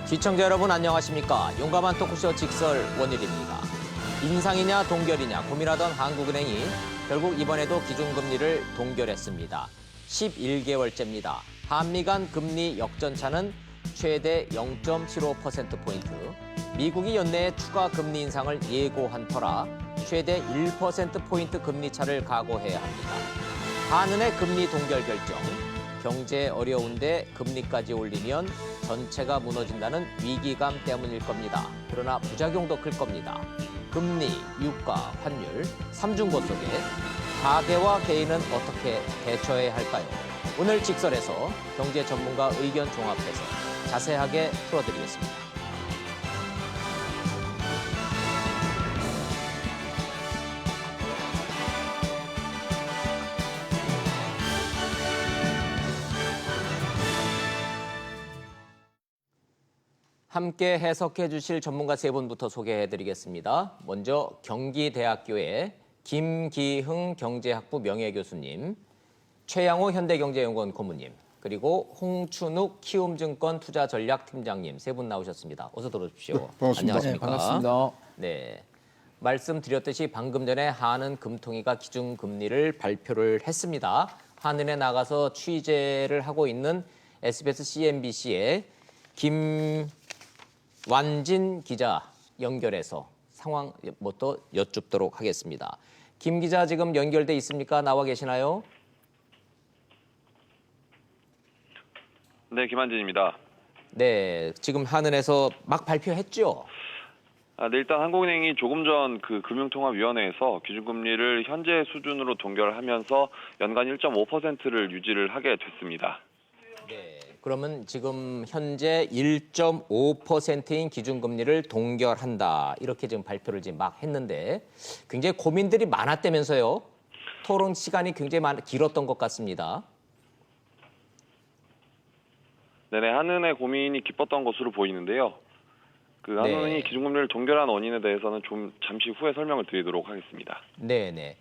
시청자 여러분 안녕하십니까. 용감한 토크쇼 직설 원일입니다. 인상이냐 동결이냐 고민하던 한국은행이 결국 이번에도 기준금리를 동결했습니다. 11개월째입니다. 한미 간 금리 역전차는 최대 0.75%포인트. 미국이 연내에 추가 금리 인상을 예고한 터라 최대 1%포인트 금리 차를 각오해야 합니다. 한은의 금리 동결 결정. 경제 어려운데 금리까지 올리면 전체가 무너진다는 위기감 때문일 겁니다. 그러나 부작용도 클 겁니다. 금리, 유가, 환율, 삼중고 속에 가계와 개인은 어떻게 대처해야 할까요? 오늘 직설에서 경제 전문가 의견 종합해서 자세하게 풀어드리겠습니다. 함께 해석해 주실 전문가 세 분부터 소개해드리겠습니다. 먼저 경기대학교의 김기흥 경제학부 명예교수님, 최양호 현대경제연구원 고문님, 그리고 홍춘욱 키움증권 투자전략팀장님 세 분 나오셨습니다. 어서 들어오십시오. 네, 반갑습니다. 안녕하십니까? 네, 반갑습니다. 네, 말씀드렸듯이 방금 전에 한은 금통위가 기준금리를 발표를 했습니다. 한은에 나가서 취재를 하고 있는 SBS CNBC의 김완진 기자 연결해서 상황부터 여쭙도록 하겠습니다. 김 기자 지금 연결돼 있습니까? 나와 계시나요? 네, 김한진입니다. 네, 지금 한은에서 막 발표했죠? 네, 일단 한국은행이 조금 전 그 금융통화위원회에서 기준금리를 현재 수준으로 동결하면서 연간 1.5%를 유지를 하게 됐습니다. 네, 그러면 지금 현재 1.5%인 기준금리를 동결한다. 이렇게 지금 발표를 지금 막 했는데 굉장히 고민들이 많았다면서요? 토론 시간이 굉장히 길었던 것 같습니다. 네네, 한은의 고민이 깊었던 것으로 보이는데요. 한은이 네. 기준금리를 동결한 원인에 대해서는 좀 잠시 후에 설명을 드리도록 하겠습니다. 네네.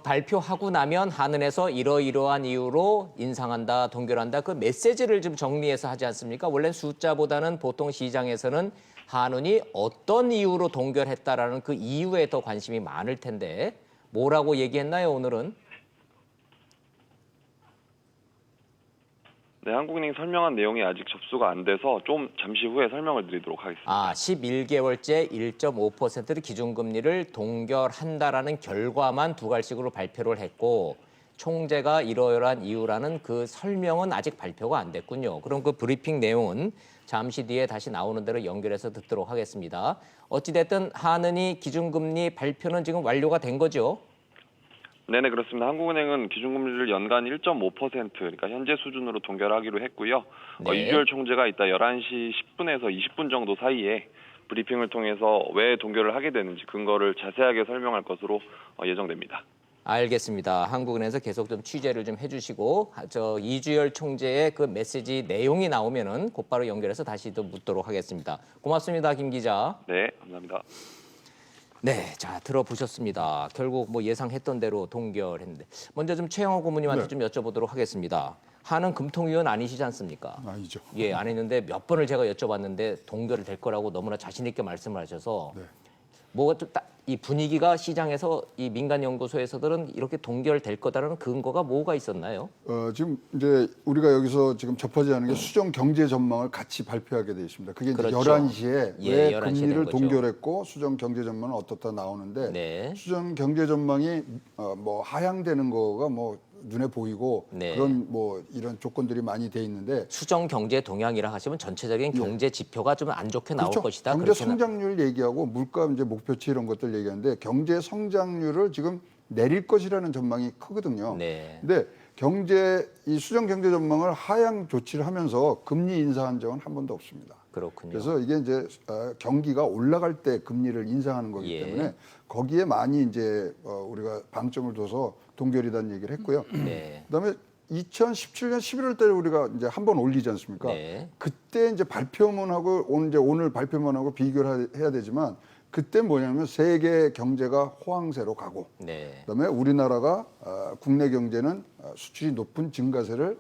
발표하고 나면 한은에서 이러이러한 이유로 인상한다, 동결한다 그 메시지를 좀 정리해서 하지 않습니까? 원래 숫자보다는 보통 시장에서는 한은이 어떤 이유로 동결했다라는 그 이유에 더 관심이 많을 텐데 뭐라고 얘기했나요, 오늘은? 네, 한국은행이 설명한 내용이 아직 접수가 안 돼서 좀 잠시 후에 설명을 드리도록 하겠습니다. 11개월째 1.5%를 기준금리를 동결한다라는 결과만 두 갈씩으로 발표를 했고 총재가 이러이러한 이유라는 그 설명은 아직 발표가 안 됐군요. 그럼 그 브리핑 내용은 잠시 뒤에 다시 나오는 대로 연결해서 듣도록 하겠습니다. 어찌됐든 한은이 기준금리 발표는 지금 완료가 된 거죠? 네네, 그렇습니다. 한국은행은 기준금리를 연간 1.5% 그러니까 현재 수준으로 동결하기로 했고요. 네. 이주열 총재가 이따 11시 10분에서 20분 정도 사이에 브리핑을 통해서 왜 동결을 하게 되는지 근거를 자세하게 설명할 것으로 예정됩니다. 알겠습니다. 한국은행에서 계속 좀 취재를 좀 해주시고 이주열 총재의 그 메시지 내용이 나오면은 곧바로 연결해서 다시 또 묻도록 하겠습니다. 고맙습니다, 김 기자. 네, 감사합니다. 네, 자 들어보셨습니다. 결국 뭐 예상했던 대로 동결했는데 먼저 좀 최영호 고문님한테 네. 좀 여쭤보도록 하겠습니다. 한은 금통위원 아니시지 않습니까? 아니죠. 예, 안 했는데 몇 번을 제가 여쭤봤는데 동결이 될 거라고 너무나 자신 있게 말씀을 하셔서 네. 뭐가 좀 이 분위기가 시장에서 이 민간 연구소에서들은 이렇게 동결될 거다라는 근거가 뭐가 있었나요? 지금 이제 우리가 여기서 지금 접하지 않은 게 수정 경제 전망을 같이 발표하게 돼 있습니다. 그게 이제 그렇죠. 11시에 예, 왜 11시에 된 금리를 거죠. 동결했고 수정 경제 전망은 어떻다 나오는데 네. 수정 경제 전망이 뭐 하향되는 거가 뭐 눈에 보이고 네. 그런 뭐 이런 조건들이 많이 돼 있는데 수정 경제 동향이라 하시면 전체적인 경제 지표가 좀 안 좋게 나올 그렇죠. 것이다. 경제 그렇게는- 성장률 얘기하고 물가 이제 목표치 이런 것들 얘기하는데 경제 성장률을 지금 내릴 것이라는 전망이 크거든요. 네. 근데 경제 이 수정 경제 전망을 하향 조치를 하면서 금리 인상한 적은 한 번도 없습니다. 그렇군요. 그래서 이게 이제 경기가 올라갈 때 금리를 인상하는 거기 예. 때문에 거기에 많이 이제 우리가 방점을 둬서 동결이라는 얘기를 했고요. 네. 그다음에 2017년 11월 달에 우리가 이제 한 번 올리지 않습니까? 네. 그때 이제 발표문하고 오늘 발표문하고 비교를 해야 되지만 그때 뭐냐면 세계 경제가 호황세로 가고 네. 그다음에 우리나라가 국내 경제는 수출이 높은 증가세를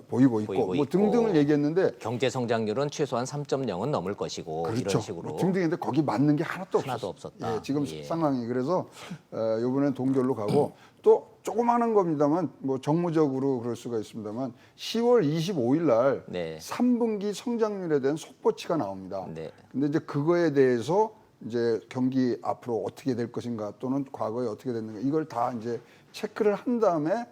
보이고 있고 보이고 뭐 등등을 있고. 얘기했는데 경제 성장률은 최소한 3.0은 넘을 것이고 그렇죠. 이런 식으로 등등인데 거기 맞는 게 하나도 하나도 없었어요. 없었다. 예, 지금 예. 상황이 그래서 이번엔 동결로 가고 또 조그마한 겁니다만 뭐 정무적으로 그럴 수가 있습니다만 10월 25일 날 네. 3분기 성장률에 대한 속보치가 나옵니다. 네. 근데 이제 그거에 대해서 이제 경기 앞으로 어떻게 될 것인가 또는 과거에 어떻게 됐는가 이걸 다 이제 체크를 한 다음에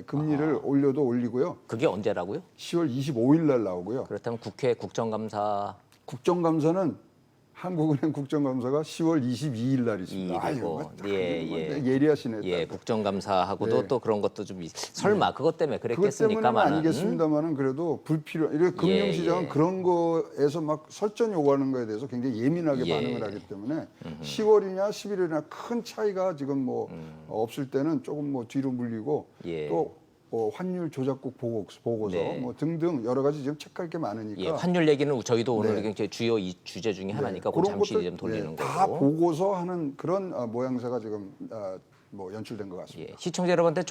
금리를 올려도 올리고요. 그게 언제라고요? 10월 25일 날 나오고요. 그렇다면 국회 국정감사 국정감사는 한국은행 국정감사가 10월 22일 날 있습니다. 이이고 예. 예리하시네. 예, 국정감사하고도 네. 또 그런 것도 좀 설마 그것 때문에 그것 때문은 그랬겠습니까만은 아니겠습니다만은 그래도 불필요. 이렇게 금융시장은 예. 그런 거에서 막 설전 요구하는 거에 대해서 굉장히 예민하게 예. 반응을 하기 때문에 10월이냐 11월이냐 큰 차이가 지금 뭐 없을 때는 조금 뭐 뒤로 물리고 예. 또 환율 조작국 보고서 네. 뭐 등등 여러 가지 지금 체크할 게 많으니까 예, 환율 얘기는 저희도 오늘 네. 이게 주요 이 주제 중에 하나니까 그 잠시 좀 돌리는 거고. 다 보고서 하는 그런 모양새가 지금 뭐 연출된 것 같습니다. 예, 시청자 여러분한테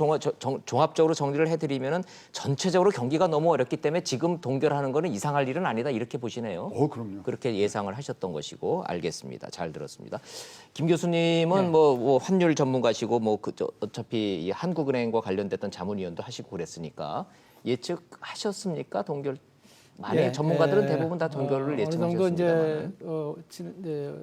종합적으로 정리를 해드리면은 전체적으로 경기가 너무 어렵기 때문에 지금 동결하는 거는 이상할 일은 아니다 이렇게 보시네요. 그럼요. 그렇게 예상을 하셨던 것이고 알겠습니다. 잘 들었습니다. 김 교수님은 뭐 환율 전문가시고 뭐 어차피 이 한국은행과 관련됐던 자문위원도 하시고 그랬으니까 예측하셨습니까? 동결 만약 전문가들은 대부분 다 동결을 어느 정도 예측하셨습니다만. 이제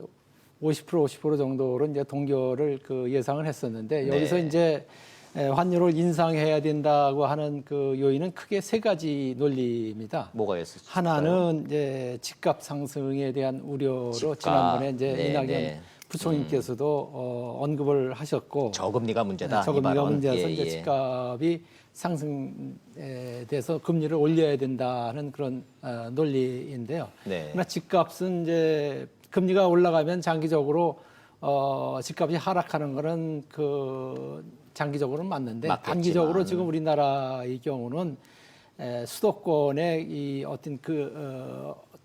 50% 정도로 이제 동결을 예상을 했었는데 여기서 이제 환율을 인상해야 된다고 하는 그 요인은 크게 세 가지 논리입니다. 뭐가 있었을까요? 하나는 이제 집값 상승에 대한 우려로 집값. 지난번에 이제 네, 이낙연 네. 부총리께서도 언급을 하셨고 저금리가 문제다. 이 저금리가 발언. 문제여서 예, 이제 예. 집값이 상승에 대해서 금리를 올려야 된다는 그런 논리인데요. 네. 그러나 집값은 이제 금리가 올라가면 장기적으로 집값이 하락하는 거는 장기적으로는 맞는데 맞겠지만. 단기적으로 지금 우리나라의 경우는 수도권의 이 어떤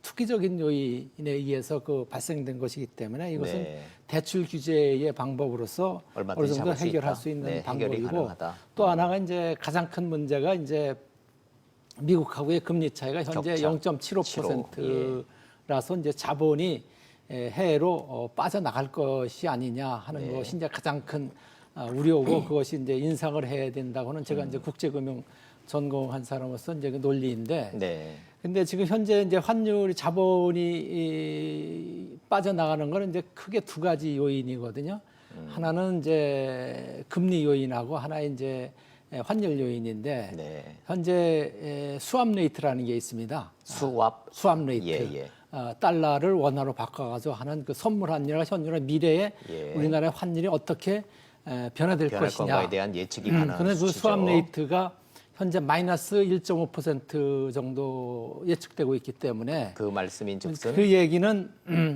투기적인 요인에 의해서 발생된 것이기 때문에 이것은 네. 대출 규제의 방법으로서 어느 얼마든지 정도 잡을 수 해결할 있다. 수 있는 네, 해결이 방법이고 가능하다. 또 하나가 이제 가장 큰 문제가 이제 미국하고의 금리 차이가 현재 격차. 0.75%라서 이제 자본이 해외로 빠져나갈 것이 아니냐 하는 네. 것이 이제 가장 큰 우려고 그것이 이제 인상을 해야 된다고는 제가 이제 국제금융 전공한 사람으로서 이제 그 논리인데. 네. 근데 지금 현재 이제 환율 자본이 빠져나가는 거는 이제 크게 두 가지 요인이거든요. 하나는 이제 금리 요인하고 하나 이제 환율 요인인데 네. 현재 수압 레이트라는 게 있습니다. 수압 레이트. 예. 달러를 원화로 바꿔가지고 하는 그 선물 환율과 현율과 미래에 예. 우리나라의 환율이 어떻게 변화될 변할 것이냐. 건가에 대한 예측이 가능한 그런데 그 수치죠. 수압 레이트가 현재 마이너스 1.5% 정도 예측되고 있기 때문에 그 말씀인즉슨 그 얘기는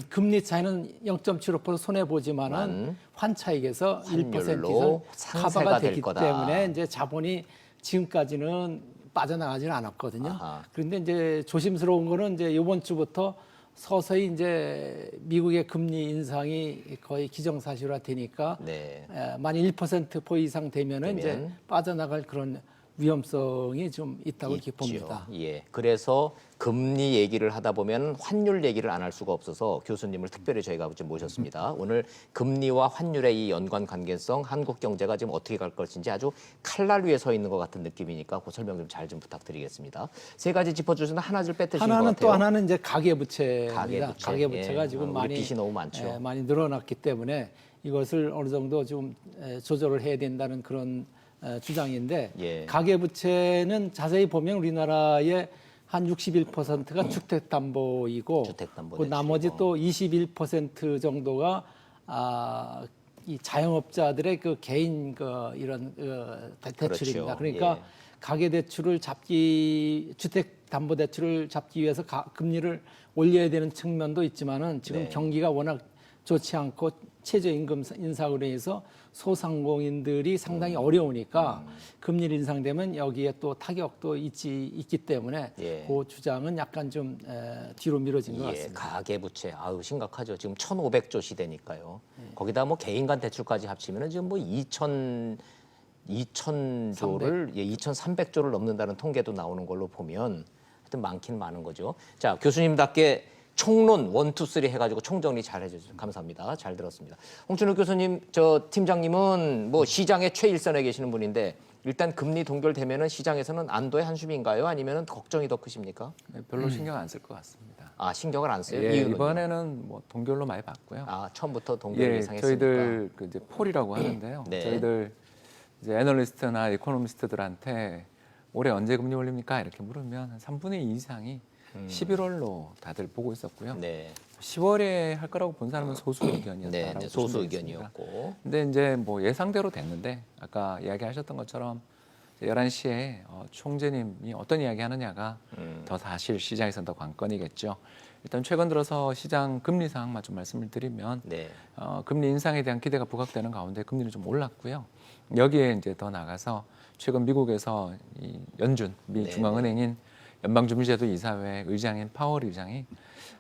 금리 차이는 0.75% 손해 보지만은 환 차익에서 1% 환율로 이상 상쇄가 커버가 될 되기 거다. 때문에 이제 자본이 지금까지는 빠져나가지는 않았거든요. 아하. 그런데 이제 조심스러운 거는 이제 이번 주부터 서서히 이제 미국의 금리 인상이 거의 기정사실화 되니까 네. 만약 1%포 이상 되면은 이제 되면 빠져나갈 그런 위험성이 좀 있다고 이렇게 있죠. 봅니다. 예. 그래서 금리 얘기를 하다 보면 환율 얘기를 안 할 수가 없어서 교수님을 특별히 저희가 좀 모셨습니다. 오늘 금리와 환율의 이 연관 관계성, 한국 경제가 지금 어떻게 갈 것인지 아주 칼날 위에 서 있는 것 같은 느낌이니까 그 설명 좀 잘 좀 부탁드리겠습니다. 세 가지 짚어주시는 하나를 빼뜨신 것 하나는 같아요. 또 하나는 이제 가계부채입니다. 가계부채. 가계부채가 예. 지금 우리 많이 빚이 너무 많죠. 많이 늘어났기 때문에 이것을 어느 정도 좀 조절을 해야 된다는 그런 주장인데 예. 가계부채는 자세히 보면 우리나라의 한 61%가 주택담보이고 주택담보 그 나머지 대출이고. 또 21% 정도가 이 자영업자들의 그 개인 이런 대출입니다. 그렇죠. 그러니까 예. 가계대출을 주택담보대출을 잡기 위해서 금리를 올려야 되는 측면도 있지만은 지금 네. 경기가 워낙 좋지 않고 최저임금 인상으로 해서 소상공인들이 상당히 어려우니까 금리를 인상되면 여기에 또 타격도 있기 때문에 예. 그 주장은 약간 좀 뒤로 미뤄진 것 예, 같습니다. 가계부채 아유 심각하죠. 지금 1,500조 시대니까요. 거기다 뭐 개인 간 대출까지 합치면은 지금 뭐 2,000조를 2,300조를 넘는다는 통계도 나오는 걸로 보면 하여튼 많긴 많은 거죠. 자, 교수님답게 총론 1, 2, 3 해가지고 총정리 잘 해주셔서 감사합니다. 잘 들었습니다. 홍춘욱 교수님, 저 팀장님은 뭐 시장의 최일선에 계시는 분인데 일단 금리 동결되면은 시장에서는 안도의 한숨인가요? 아니면은 걱정이 더 크십니까? 네, 별로 신경 안 쓸 것 같습니다. 아, 신경을 안 써요? 예, 이유는요? 이번에는 뭐 동결로 많이 봤고요. 아, 처음부터 동결 예, 예상했으니까. 저희들 그 이제 폴이라고 하는데요. 네. 저희들 이제 애널리스트나 이코노미스트들한테 올해 언제 금리 올립니까? 이렇게 물으면 한 3분의 2 이상이 11월로 다들 보고 있었고요. 네. 10월에 할 거라고 본 사람은 소수 의견이었다라고 네, 네, 소수 보시면 되겠습니다. 의견이었고. 근데 이제 뭐 예상대로 됐는데 아까 이야기하셨던 것처럼 11시에 총재님이 어떤 이야기 하느냐가 더 사실 시장에서는 더 관건이겠죠. 일단 최근 들어서 시장 금리 상황만 좀 말씀을 드리면 네. 금리 인상에 대한 기대가 부각되는 가운데 금리는 좀 올랐고요. 여기에 이제 더 나가서 최근 미국에서 이 연준 미 네, 중앙은행인 연방준비제도 이사회 의장인 파월 의장이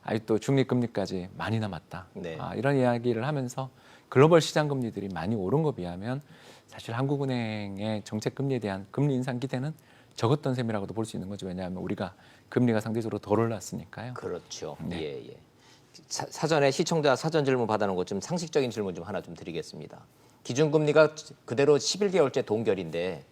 아직도 중립금리까지 많이 남았다. 네. 이런 이야기를 하면서 글로벌 시장 금리들이 많이 오른 거 비하면 사실 한국은행의 정책 금리에 대한 금리 인상 기대는 적었던 셈이라고도 볼 수 있는 거죠. 왜냐하면 우리가 금리가 상대적으로 덜 올랐으니까요. 그렇죠. 네. 예, 예. 사전에 시청자 사전 질문 받아놓은 것 좀 상식적인 질문 좀 하나 좀 드리겠습니다. 기준금리가 그대로 11개월째 동결인데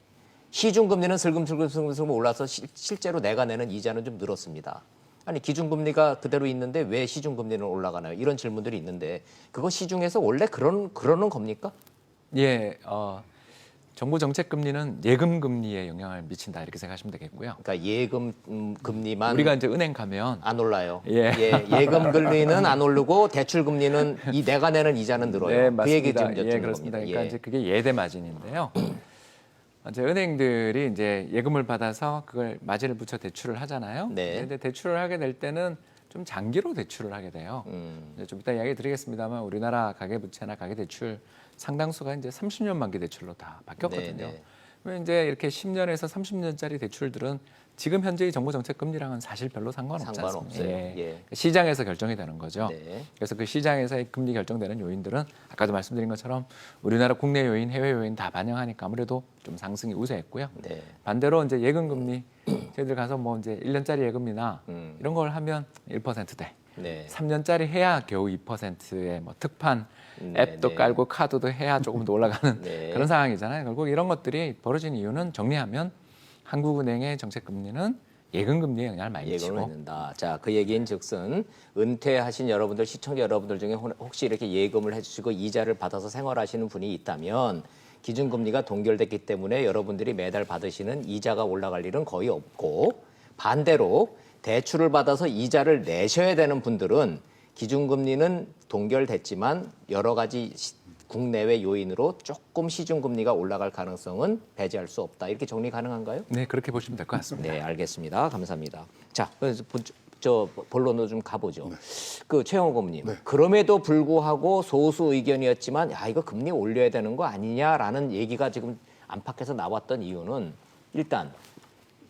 시중금리는 슬금슬금 올라서 실제로 내가 내는 이자는 좀 늘었습니다. 아니 기준금리가 그대로 있는데 왜 시중금리는 올라가나요? 이런 질문들이 있는데 그거 시중에서 원래 그러는 겁니까? 예, 정부 정책 금리는 예금 금리에 영향을 미친다 이렇게 생각하시면 되겠고요. 그러니까 예금 금리만 우리가 이제 은행 가면 안 올라요. 예. 예금 금리는 안 오르고 대출 금리는 이 내가 내는 이자는 늘어요. 네, 그 얘기 맞습니다. 좀 여쭙는 예, 그렇습니다. 겁니다. 그러니까 예. 이제 그게 예대 마진인데요. 이제 은행들이 이제 예금을 받아서 그걸 마진을 붙여 대출을 하잖아요. 네. 근데 대출을 하게 될 때는 좀 장기로 대출을 하게 돼요. 이제 좀 이따 이야기 드리겠습니다만 우리나라 가계부채나 가계대출 상당수가 이제 30년 만기 대출로 다 바뀌었거든요. 네, 네. 그러면 이제 이렇게 10년에서 30년짜리 대출들은 지금 현재의 정부 정책 금리랑은 사실 별로 상관없지 상관없어요. 않습니까? 예. 시장에서 결정이 되는 거죠. 네. 그래서 그 시장에서의 금리 결정되는 요인들은 아까도 말씀드린 것처럼 우리나라 국내 요인, 해외 요인 다 반영하니까 아무래도 좀 상승이 우세했고요. 네. 반대로 이제 예금 금리 저희들 가서 뭐 이제 1년짜리 예금이나 이런 걸 하면 1%대. 네. 3년짜리 해야 겨우 2%의 뭐 특판 네, 앱도 네. 깔고 카드도 해야 조금 더 올라가는 네. 그런 상황이잖아요. 결국 이런 것들이 벌어진 이유는 정리하면 한국은행의 정책 금리는 예금 금리에 영향을 많이 예금을 미치고 넣는다. 자, 그 얘기인즉슨 은퇴하신 여러분들 시청자 여러분들 중에 혹시 이렇게 예금을 해주시고 이자를 받아서 생활하시는 분이 있다면 기준금리가 동결됐기 때문에 여러분들이 매달 받으시는 이자가 올라갈 일은 거의 없고 반대로 대출을 받아서 이자를 내셔야 되는 분들은 기준금리는 동결됐지만 여러 가지 국내외 요인으로 조금 시중금리가 올라갈 가능성은 배제할 수 없다. 이렇게 정리 가능한가요? 네 그렇게 보시면 될 것 같습니다. 네, 알겠습니다. 감사합니다. 자, 저 본론으로 좀 가보죠. 그 최영호 고문님, 그럼에도 불구하고 소수 의견이었지만 야 이거 금리 올려야 되는 거 아니냐라는 얘기가 지금 안팎에서 나왔던 이유는 일단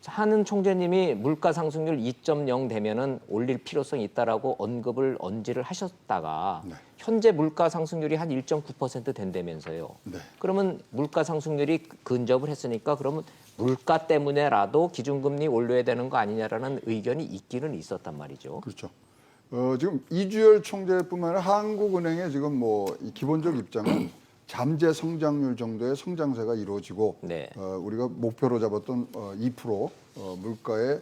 하는 총재님이 물가 상승률 2.0 되면은 올릴 필요성이 있다라고 언지를 하셨다가 현재 물가 상승률이 한 1.9% 된다면서요. 네. 그러면 물가 상승률이 근접을 했으니까 그러면 물가 때문에라도 기준금리 올려야 되는 거 아니냐라는 의견이 있기는 있었단 말이죠. 그렇죠. 지금 이주열 총재뿐만 아니라 한국은행의 지금 뭐 이 기본적 입장은 잠재 성장률 정도의 성장세가 이루어지고 네. 우리가 목표로 잡았던 2% 물가에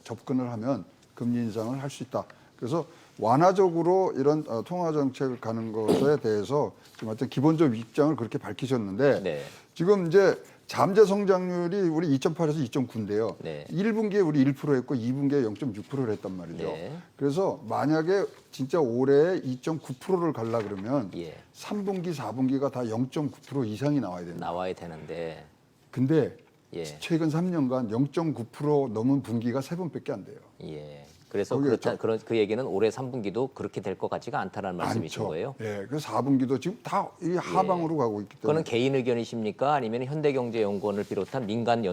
접근을 하면 금리 인상을 할 수 있다. 그래서 완화적으로 이런 통화 정책을 가는 것에 대해서 지금 하여튼 기본적 입장을 그렇게 밝히셨는데 네. 지금 이제 잠재 성장률이 우리 2.8에서 2.9인데요. 네. 1분기에 우리 1% 했고 2분기에 0.6%를 했단 말이죠. 네. 그래서 만약에 진짜 올해 2.9%를 가려 그러면 예. 3분기, 4분기가 다 0.9% 이상이 나와야 된다. 나와야 되는데 근데 예. 최근 3년간 0.9% 넘은 분기가 3번밖에 안 돼요. 예. 그래서 거기에 그 얘기는 올해 3분기도 그렇게 될 것 같지가 않다는 말씀이신 많죠. 거예요? 예. 그래서 4분기도 지금 다 이 하방으로 가고 있기 때문에. 그거는 개인 의견이십니까? 아니면 현대경제연구원을 비롯한 민간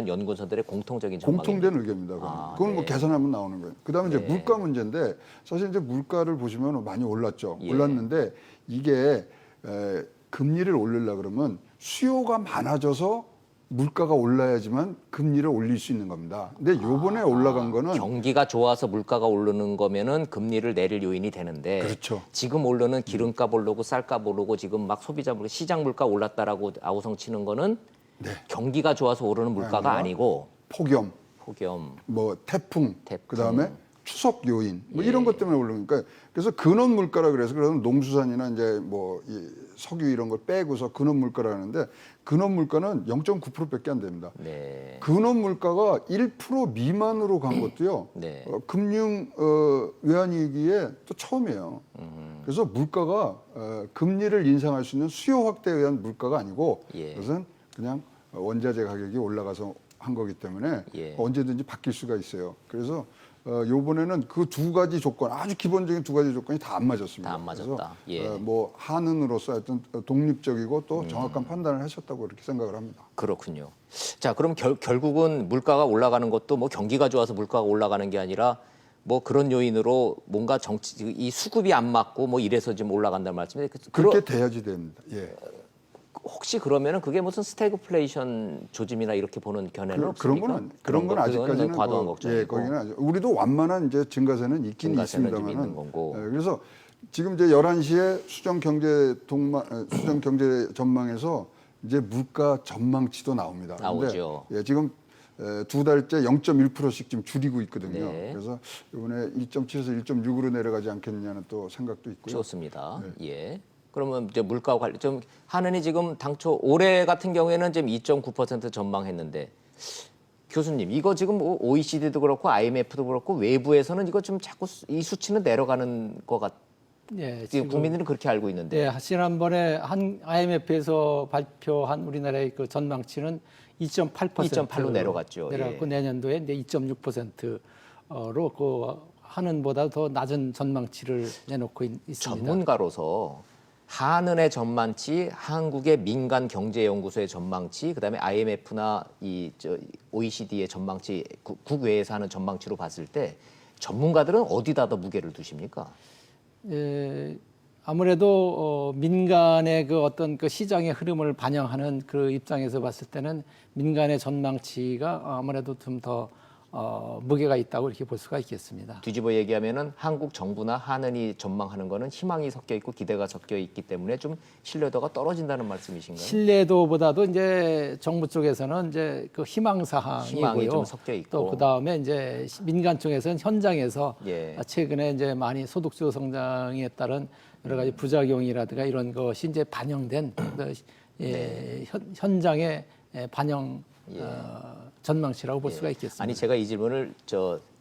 연구소들의 공통적인 전망입니까? 공통된 의견입니다. 그건, 그건 뭐 네. 계산하면 나오는 거예요. 그다음에 이제 네. 물가 문제인데 사실 이제 물가를 보시면 많이 올랐죠. 예. 올랐는데 이게 금리를 올리려 그러면 수요가 많아져서 물가가 올라야지만 금리를 올릴 수 있는 겁니다. 근데 요번에 올라간 거는 경기가 좋아서 물가가 오르는 거면은 금리를 내릴 요인이 되는데 그렇죠. 지금 오르는 기름값 오르고 쌀값 오르고 지금 막 소비자 물가 시장 물가 올랐다라고 아우성 치는 거는 네. 경기가 좋아서 오르는 물가가 아니고 폭염, 폭염. 뭐 태풍, 태풍. 그다음에 추석 요인 뭐 이런 것 때문에 오르니까 그래서 근원 물가라 그래서 농수산이나 이제 뭐 이 석유 이런 걸 빼고서 근원 물가라 하는데 근원 물가는 0.9%밖에 안 됩니다. 네. 근원 물가가 1% 미만으로 간 것도요. 네. 금융 외환위기에 또 처음이에요. 그래서 물가가 금리를 인상할 수 있는 수요 확대에 의한 물가가 아니고 예. 그것은 그냥 원자재 가격이 올라가서 한 거기 때문에 예. 언제든지 바뀔 수가 있어요. 그래서 요번에는 그 두 가지 조건, 아주 기본적인 두 가지 조건이 다 안 맞았습니다. 다 안 맞았다. 그래서 예. 뭐 한은으로서 하여튼 독립적이고 또 정확한 판단을 하셨다고 이렇게 생각을 합니다. 그렇군요. 자, 그럼 결국은 물가가 올라가는 것도 뭐 경기가 좋아서 물가가 올라가는 게 아니라 뭐 그런 요인으로 뭔가 이 수급이 안 맞고 뭐 이래서 지금 올라간다는 말씀인데 그렇게 돼야지 됩니다. 예. 혹시 그러면은 그게 무슨 스태그플레이션 조짐이나 이렇게 보는 견해는 없습니까? 그런 건 아직까지는 과도한 걱정이고. 예, 거기는 아직 우리도 완만한 이제 증가세는 있긴 증가세는 좀 있습니다만은. 있는 거고. 그래서 지금 이제 11시에 수정 경제 전망에서 이제 물가 전망치도 나옵니다. 나오죠. 근데 예, 지금 두 달째 0.1%씩 지금 줄이고 있거든요. 네. 그래서 이번에 1.7에서 1.6으로 내려가지 않겠느냐는 또 생각도 있고요. 좋습니다. 네. 예. 그러면 이제 물가와 관련 좀 한은이 지금 당초 올해 같은 경우에는 지금 2.9% 전망했는데 교수님 이거 지금 뭐 OECD도 그렇고 IMF도 그렇고 외부에서는 이거 좀 자꾸 이 수치는 내려가는 것 같. 예, 지금 국민들은 그렇게 알고 있는데. 네, 지난번에 한 IMF에서 발표한 우리나라의 그 전망치는 2.8로 내려갔죠. 내려갔고 예. 내년도에 이제 2.6%로 그 하는보다 더 낮은 전망치를 내놓고 있습니다. 전문가로서 한은의 전망치, 한국의 민간 경제연구소의 전망치, 그다음에 IMF나 OECD의 전망치, 국외에서 하는 전망치로 봤을 때 전문가들은 어디다 더 무게를 두십니까? 예, 아무래도 민간의 그 어떤 그 시장의 흐름을 반영하는 그 입장에서 봤을 때는 민간의 전망치가 아무래도 좀 더 무게가 있다고 이렇게 볼 수가 있겠습니다. 뒤집어 얘기하면은 한국 정부나 한은이 전망하는 거는 희망이 섞여 있고 기대가 섞여 있기 때문에 좀 신뢰도가 떨어진다는 말씀이신가요? 신뢰도보다도 이제 정부 쪽에서는 이제 그 희망 희망이 사항이고요. 좀 섞여 있고. 또 그다음에 이제 민간 쪽에서는 현장에서 예. 최근에 이제 많이 소득주 성장에 따른 여러 가지 부작용이라든가 이런 것이 이제 반영된 그 네. 현장의 반영 전망치라고 볼 수가 있겠습니다. 아니 제가 이 질문을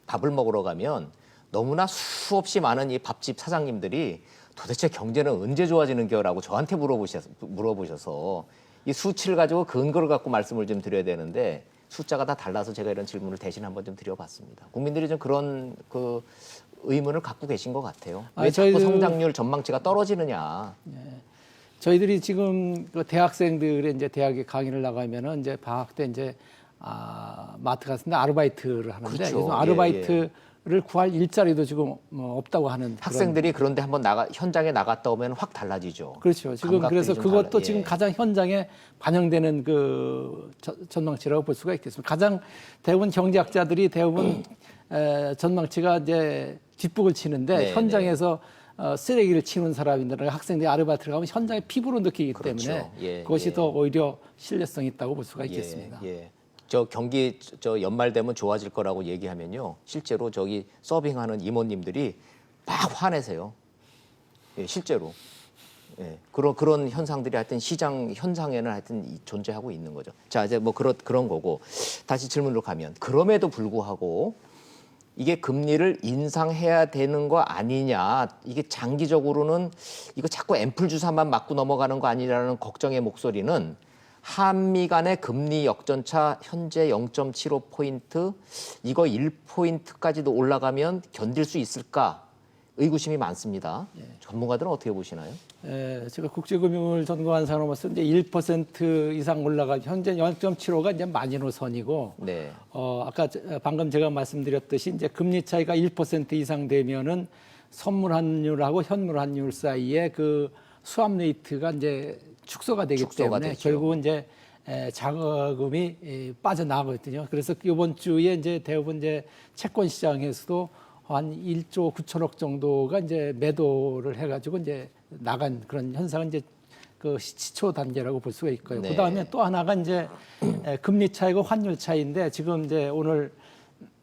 밥을 먹으러 가면 너무나 수없이 많은 이 밥집 사장님들이 도대체 경제는 언제 좋아지는 거라고 저한테 물어보셔서 이 수치를 가지고 근거를 갖고 말씀을 좀 드려야 되는데 숫자가 다 달라서 제가 이런 질문을 대신 한번 좀 드려봤습니다. 국민들이 좀 그런 그 의문을 갖고 계신 것 같아요. 왜 자꾸 성장률 전망치가 떨어지느냐. 저희들이 지금 그 대학생들의 이제 대학에 강의를 나가면은 이제 방학 때 이제 마트 같은데 아르바이트를 하는데 그렇죠. 요즘 아르바이트를 구할 일자리도 지금 없다고 하는 학생들이 그런데 한번 현장에 나갔다 오면 확 달라지죠. 그렇죠. 지금 감각들이 그래서 좀 그것도 예. 지금 가장 현장에 반영되는 그 전망치라고 볼 수가 있겠습니다. 가장 대부분 경제학자들이 대부분 전망치가 이제 뒷북을 치는데 네, 현장에서 쓰레기를 치는 사람이나 학생들이 아르바이트를 가면 현장에 피부로 느끼기 그렇죠. 때문에 예, 그것이 예. 더 오히려 신뢰성이 있다고 볼 수가 있겠습니다. 예. 경기 연말 되면 좋아질 거라고 얘기하면요. 실제로 저기 서빙하는 이모님들이 막 화내세요. 예, 실제로. 예, 그런 현상들이 하여튼 시장 현상에는 하여튼 존재하고 있는 거죠. 자, 이제 뭐 그런 거고. 다시 질문으로 가면 그럼에도 불구하고 이게 금리를 인상해야 되는 거 아니냐. 이게 장기적으로는 이거 자꾸 앰플 주사만 맞고 넘어가는 거 아니냐는 걱정의 목소리는 한미 간의 금리 역전차 현재 0.75포인트, 이거 1포인트까지도 올라가면 견딜 수 있을까? 의구심이 많습니다. 전문가들은 어떻게 보시나요? 제가 국제금융을 전공한 사람으로서 이제 1% 이상 올라가 현재 0.75가 이제 마지노선이고, 네. 아까 방금 제가 말씀드렸듯이 이제 금리 차이가 1% 이상 되면은 선물 환율하고 현물 환율 사이에 그 수합 레이트가 이제 축소가 되기 축소가 때문에 되죠. 결국은 이제 자금이 빠져나가거든요. 그래서 이번 주에 이제 대부분 이제 채권 시장에서도 한 1조 9천억 정도가 이제 매도를 해가지고 이제 나간 그런 현상은 이제 그 시초 단계라고 볼 수가 있고요. 네. 그다음에 또 하나가 이제 금리 차이고 환율 차이인데 지금 이제 오늘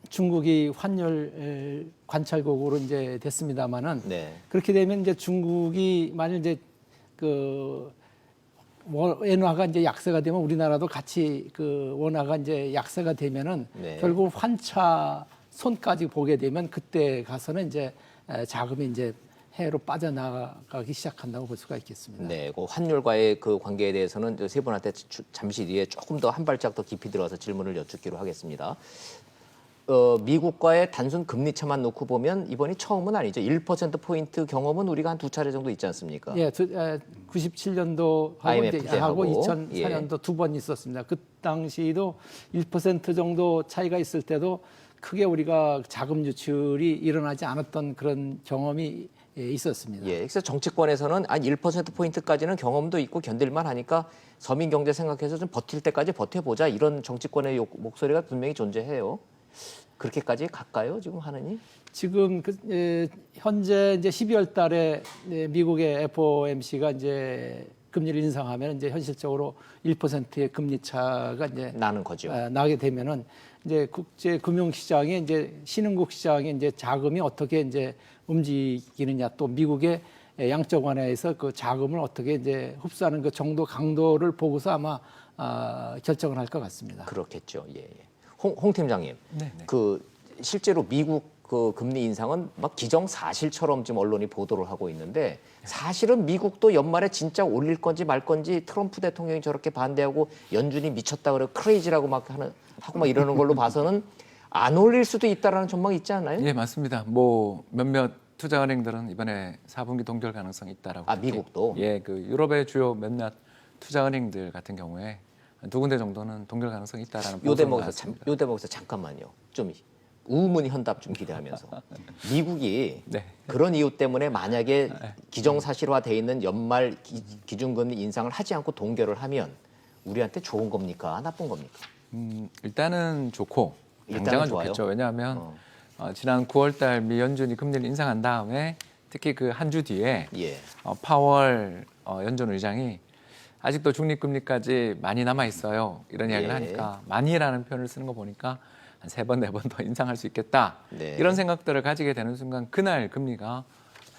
중국이 환율 관찰국으로 이제 됐습니다만은 네. 그렇게 되면 이제 중국이 만일 이제 그 원화가 이제 약세가 되면 우리나라도 같이 그 원화가 이제 약세가 되면은 네. 결국 환차 손까지 보게 되면 그때 가서는 이제 자금이 이제 해외로 빠져나가기 시작한다고 볼 수가 있겠습니다. 네, 그 환율과의 그 관계에 대해서는 세 분한테 잠시 뒤에 조금 더 한 발짝 더 깊이 들어가서 질문을 여쭙기로 하겠습니다. 미국과의 단순 금리차만 놓고 보면 이번이 처음은 아니죠. 1%포인트 경험은 우리가 한 두 차례 정도 있지 않습니까? 예, 97년도 IMF 때 하고 하고, 2004년도 두 번 있었습니다. 그 당시도 1% 정도 차이가 있을 때도 크게 우리가 자금 유출이 일어나지 않았던 그런 경험이 있었습니다. 예, 그래서 정치권에서는 한 1%포인트까지는 경험도 있고 견딜만 하니까 서민 경제 생각해서 좀 버틸 때까지 버텨보자 이런 정치권의 목소리가 분명히 존재해요. 그렇게까지 갈까요, 지금 하느니? 지금 현재 이제 12월 달에 미국의 FOMC가 이제 금리를 인상하면 이제 현실적으로 1%의 금리 차가 이제 나는 거죠. 나게 되면은 이제 국제 금융 시장에 이제 신흥국 시장에 이제 자금이 어떻게 이제 움직이느냐 또 미국의 양적 완화에서 그 자금을 어떻게 이제 흡수하는 그 정도 강도를 보고서 아마 결정을 할 것 같습니다. 그렇겠죠. 예, 예. 홍 팀장님, 네. 그 실제로 미국 그 금리 인상은 막 기정사실처럼 지금 언론이 보도를 하고 있는데 사실은 미국도 연말에 진짜 올릴 건지 말 건지 트럼프 대통령이 저렇게 반대하고 연준이 미쳤다 그래 크레이지라고 막 하고 막 이러는 걸로 봐서는 안 올릴 수도 있다라는 전망이 있지 않나요? 예, 맞습니다. 뭐 몇몇 투자은행들은 이번에 4분기 동결 가능성이 있다라고. 아, 이렇게. 미국도? 예, 그 유럽의 주요 몇몇 투자은행들 같은 경우에 한 두 군데 정도는 동결 가능성이 있다라는 요 보도가 대목에서 나왔습니다. 요 대목에서 잠깐만요. 좀 우문 현답 좀 기대하면서 미국이 네. 그런 이유 때문에 만약에 기정사실화돼 있는 연말 기준금리 인상을 하지 않고 동결을 하면 우리한테 좋은 겁니까? 나쁜 겁니까? 일단은 좋고 일단은 당장은 좋아요? 좋겠죠. 왜냐하면 지난 9월달 미 연준이 금리를 인상한 다음에 특히 그 한 주 뒤에 예. 파월 연준 의장이 아직도 중립금리까지 많이 남아 있어요. 이런 이야기를 예. 하니까 많이라는 표현을 쓰는 거 보니까 한 3번, 4번 더 인상할 수 있겠다. 네. 이런 생각들을 가지게 되는 순간 그날 금리가 한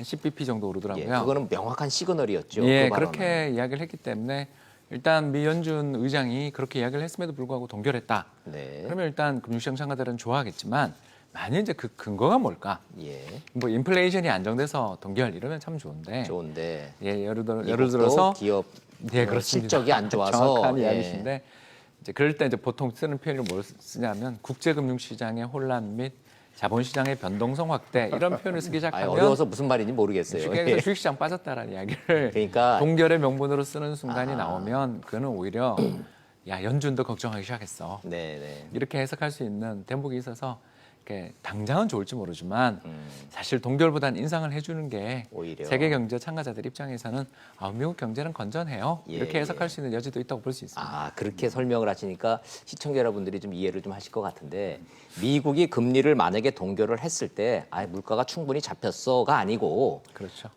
10bp 정도 예. 오르더라고요. 그거는 명확한 시그널이었죠. 예, 그 발언은. 그렇게 이야기를 했기 때문에 일단 미 연준 의장이 그렇게 이야기를 했음에도 불구하고 동결했다. 네. 그러면 일단 금융시장 참가자들은 좋아하겠지만 만약 이제 그 근거가 뭘까? 예. 뭐 인플레이션이 안정돼서 동결 이러면 참 좋은데. 좋은데 예, 예를 미국도 들어서 기업 네, 그렇습니다. 실적이 안 좋아서 정확한 예. 이야기신데 이제 그럴 때 이제 보통 쓰는 표현을 뭘 쓰냐면 국제금융시장의 혼란 및 자본시장의 변동성 확대 이런 표현을 쓰기 아, 시작하면 어려워서 무슨 말인지 모르겠어요. 쉽게 예. 해서 주식시장 빠졌다라는 이야기를 그러니까 동결의 명분으로 쓰는 순간이 아하. 나오면 그는 오히려 야 연준도 걱정하기 시작했어. 네, 네. 이렇게 해석할 수 있는 대목이 있어서 이렇게 당장은 좋을지 모르지만 사실 동결보다는 인상을 해주는 게 오히려. 세계 경제 참가자들 입장에서는 미국 경제는 건전해요. 예, 이렇게 해석할 예. 수 있는 여지도 있다고 볼 수 있습니다. 아, 그렇게 설명을 하시니까 시청자 여러분들이 좀 이해를 좀 하실 것 같은데 미국이 금리를 만약에 동결을 했을 때 물가가 충분히 잡혔어가 아니고 그렇죠.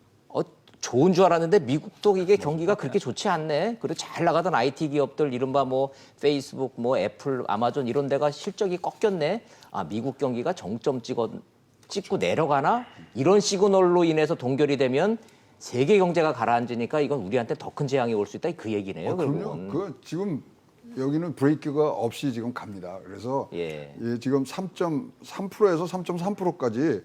좋은 줄 알았는데 미국도 이게 경기가 그렇게 좋지 않네. 그리고 잘 나가던 IT 기업들 이른바 뭐 페이스북, 뭐 애플, 아마존 이런 데가 실적이 꺾였네. 아, 미국 경기가 정점 찍고 내려가나? 이런 시그널로 인해서 동결이 되면 세계 경제가 가라앉으니까 이건 우리한테 더 큰 재앙이 올 수 있다. 그 얘기네요. 그럼요. 결국은. 그 지금 여기는 브레이크가 없이 지금 갑니다. 그래서 예. 지금 3.3%에서 3.3%까지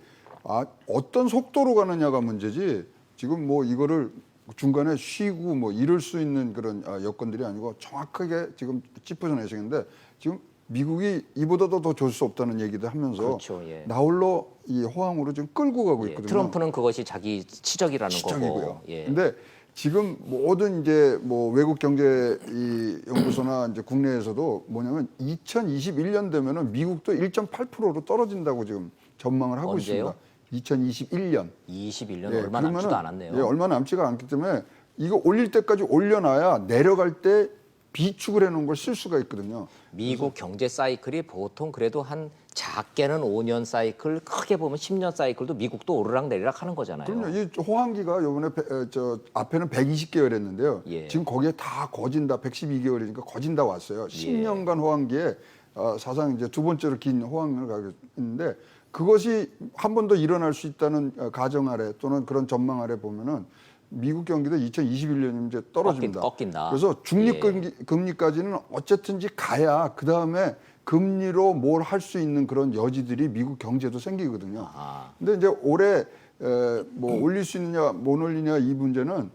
어떤 속도로 가느냐가 문제지. 지금 뭐 이거를 중간에 쉬고 뭐 이럴 수 있는 그런 여건들이 아니고 정확하게 지금 짚어내시는데 지금 미국이 이보다도 더 좋을 수 없다는 얘기도 하면서 그렇죠, 예. 나홀로 이 호황으로 지금 끌고 가고 예, 있거든요. 트럼프는 그것이 자기 치적이라는 시작이고요. 거고. 예. 근데 지금 모든 이제 뭐 외국 경제 이 연구소나 이제 국내에서도 뭐냐면 2021년 되면은 미국도 1.8%로 떨어진다고 지금 전망을 하고 언제요? 있습니다. 2021년. 21년 얼마 남지도 않았네요. 얼마 남지가 않기 때문에 이거 올릴 때까지 올려놔야 내려갈 때 비축을 해놓은 걸 쓸 수가 있거든요. 미국 경제 사이클이 보통 그래도 한 작게는 5년 사이클, 크게 보면 10년 사이클도 미국도 오르락 내리락 하는 거잖아요. 그럼요. 이 호황기가 요번에 앞에는 120개월했는데요. 예. 지금 거기에 다 거진다 112개월이니까 거진다 왔어요. 10년간 호황기에 사상 이제 두 번째로 긴 호황을 가고 있는데 그것이 한 번 더 일어날 수 있다는 가정 아래 또는 그런 전망 아래 보면은 미국 경기도 2021년이면 이제 떨어집니다. 꺾인다. 그래서 중립금리까지는 어쨌든지 가야 그 다음에 금리로 뭘 할 수 있는 그런 여지들이 미국 경제도 생기거든요. 근데 이제 올해 뭐 올릴 수 있느냐 못 올리냐 이 문제는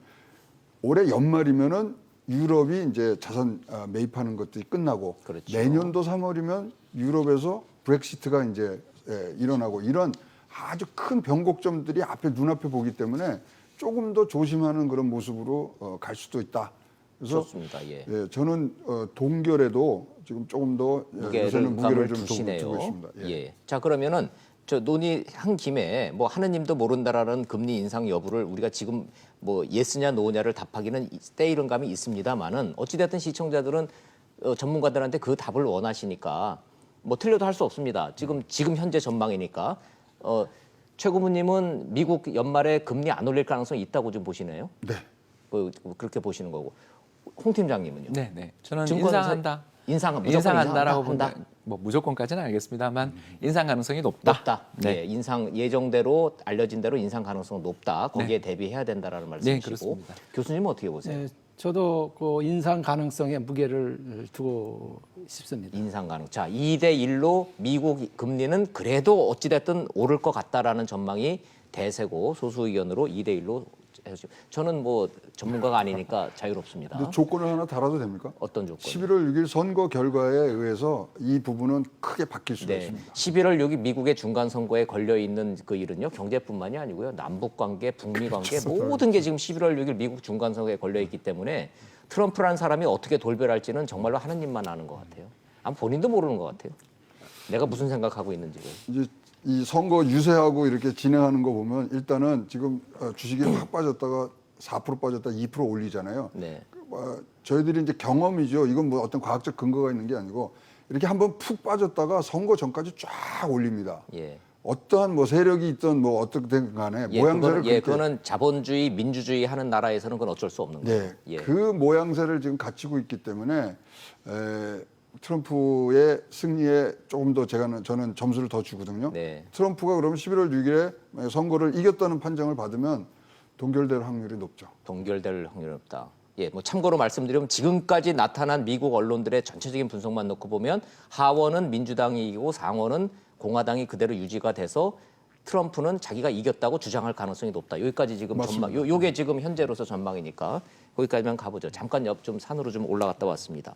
올해 연말이면은 유럽이 이제 자산 매입하는 것들이 끝나고 그렇죠. 내년도 3월이면 유럽에서 브렉시트가 이제 일어나고 이런 아주 큰 변곡점들이 앞에 눈앞에 보기 때문에 조금 더 조심하는 그런 모습으로 갈 수도 있다. 그래서 좋습니다. 예. 저는 동결에도 지금 조금 더 요새는 무게를 좀 두시네요. 두고 있습니다. 예. 자 그러면은 저 논의한 김에 뭐 하느님도 모른다라는 금리 인상 여부를 우리가 지금 뭐 예스냐 노냐를 답하기는 때이른 감이 있습니다만은 어찌됐든 시청자들은 전문가들한테 그 답을 원하시니까 뭐 틀려도 할 수 없습니다. 지금 현재 전망이니까 최 고문님은 미국 연말에 금리 안 올릴 가능성이 있다고 좀 보시네요. 네. 그렇게 보시는 거고 홍 팀장님은요? 네, 네. 저는 증권사- 인상한다. 무조건 인상한다라고 한다. 본다. 뭐 무조건까지는 알겠습니다만 인상 가능성이 높다. 높다. 네. 예, 인상 예정대로 알려진 대로 인상 가능성 높다. 거기에 대비해야 된다라는 말씀이시고 그렇습니다. 교수님은 어떻게 보세요? 네, 저도 그 인상 가능성에 무게를 두고 싶습니다. 인상 가능. 자, 2대 1로 미국 금리는 그래도 어찌 됐든 오를 것 같다라는 전망이 대세고 소수 의견으로 2대 1로 해서 저는 뭐 전문가가 아니니까 자유롭습니다. 근데 조건을 하나 달아도 됩니까? 어떤 조건? 11월 6일 선거 결과에 의해서 이 부분은 크게 바뀔 수가 네. 있습니다. 11월 6일 미국의 중간 선거에 걸려 있는 그 일은요. 경제뿐만이 아니고요. 남북 관계, 북미 관계 모든 게 지금 11월 6일 미국 중간 선거에 걸려 있기 때문에 트럼프라는 사람이 어떻게 돌변할지는 정말로 하느님만 아는 것 같아요. 아마 본인도 모르는 것 같아요. 내가 무슨 생각하고 있는지를. 이제 이 선거 유세하고 이렇게 진행하는 거 보면 일단은 지금 주식이 확 빠졌다가 4% 빠졌다 2% 올리잖아요. 네. 저희들이 이제 경험이죠. 이건 뭐 어떤 과학적 근거가 있는 게 아니고 이렇게 한번 푹 빠졌다가 선거 전까지 쫙 올립니다. 예. 어떠한 뭐 세력이 있든 뭐 어떻든 간에 예, 모양새를 그거는 자본주의, 민주주의 하는 나라에서는 그건 어쩔 수 없는 거예요. 네, 예. 그 모양새를 지금 갖추고 있기 때문에 트럼프의 승리에 조금 더 저는 점수를 더 주거든요. 네. 트럼프가 그러면 11월 6일에 선거를 이겼다는 판정을 받으면 동결될 확률이 높죠. 동결될 확률이 없다. 예, 뭐 참고로 말씀드리면 지금까지 나타난 미국 언론들의 전체적인 분석만 놓고 보면 하원은 민주당이 이기고 상원은 공화당이 그대로 유지가 돼서 트럼프는 자기가 이겼다고 주장할 가능성이 높다. 여기까지 지금 전망, 요게 지금 현재로서 전망이니까 거기까지만 가보죠. 잠깐 좀 산으로 좀 올라갔다 왔습니다.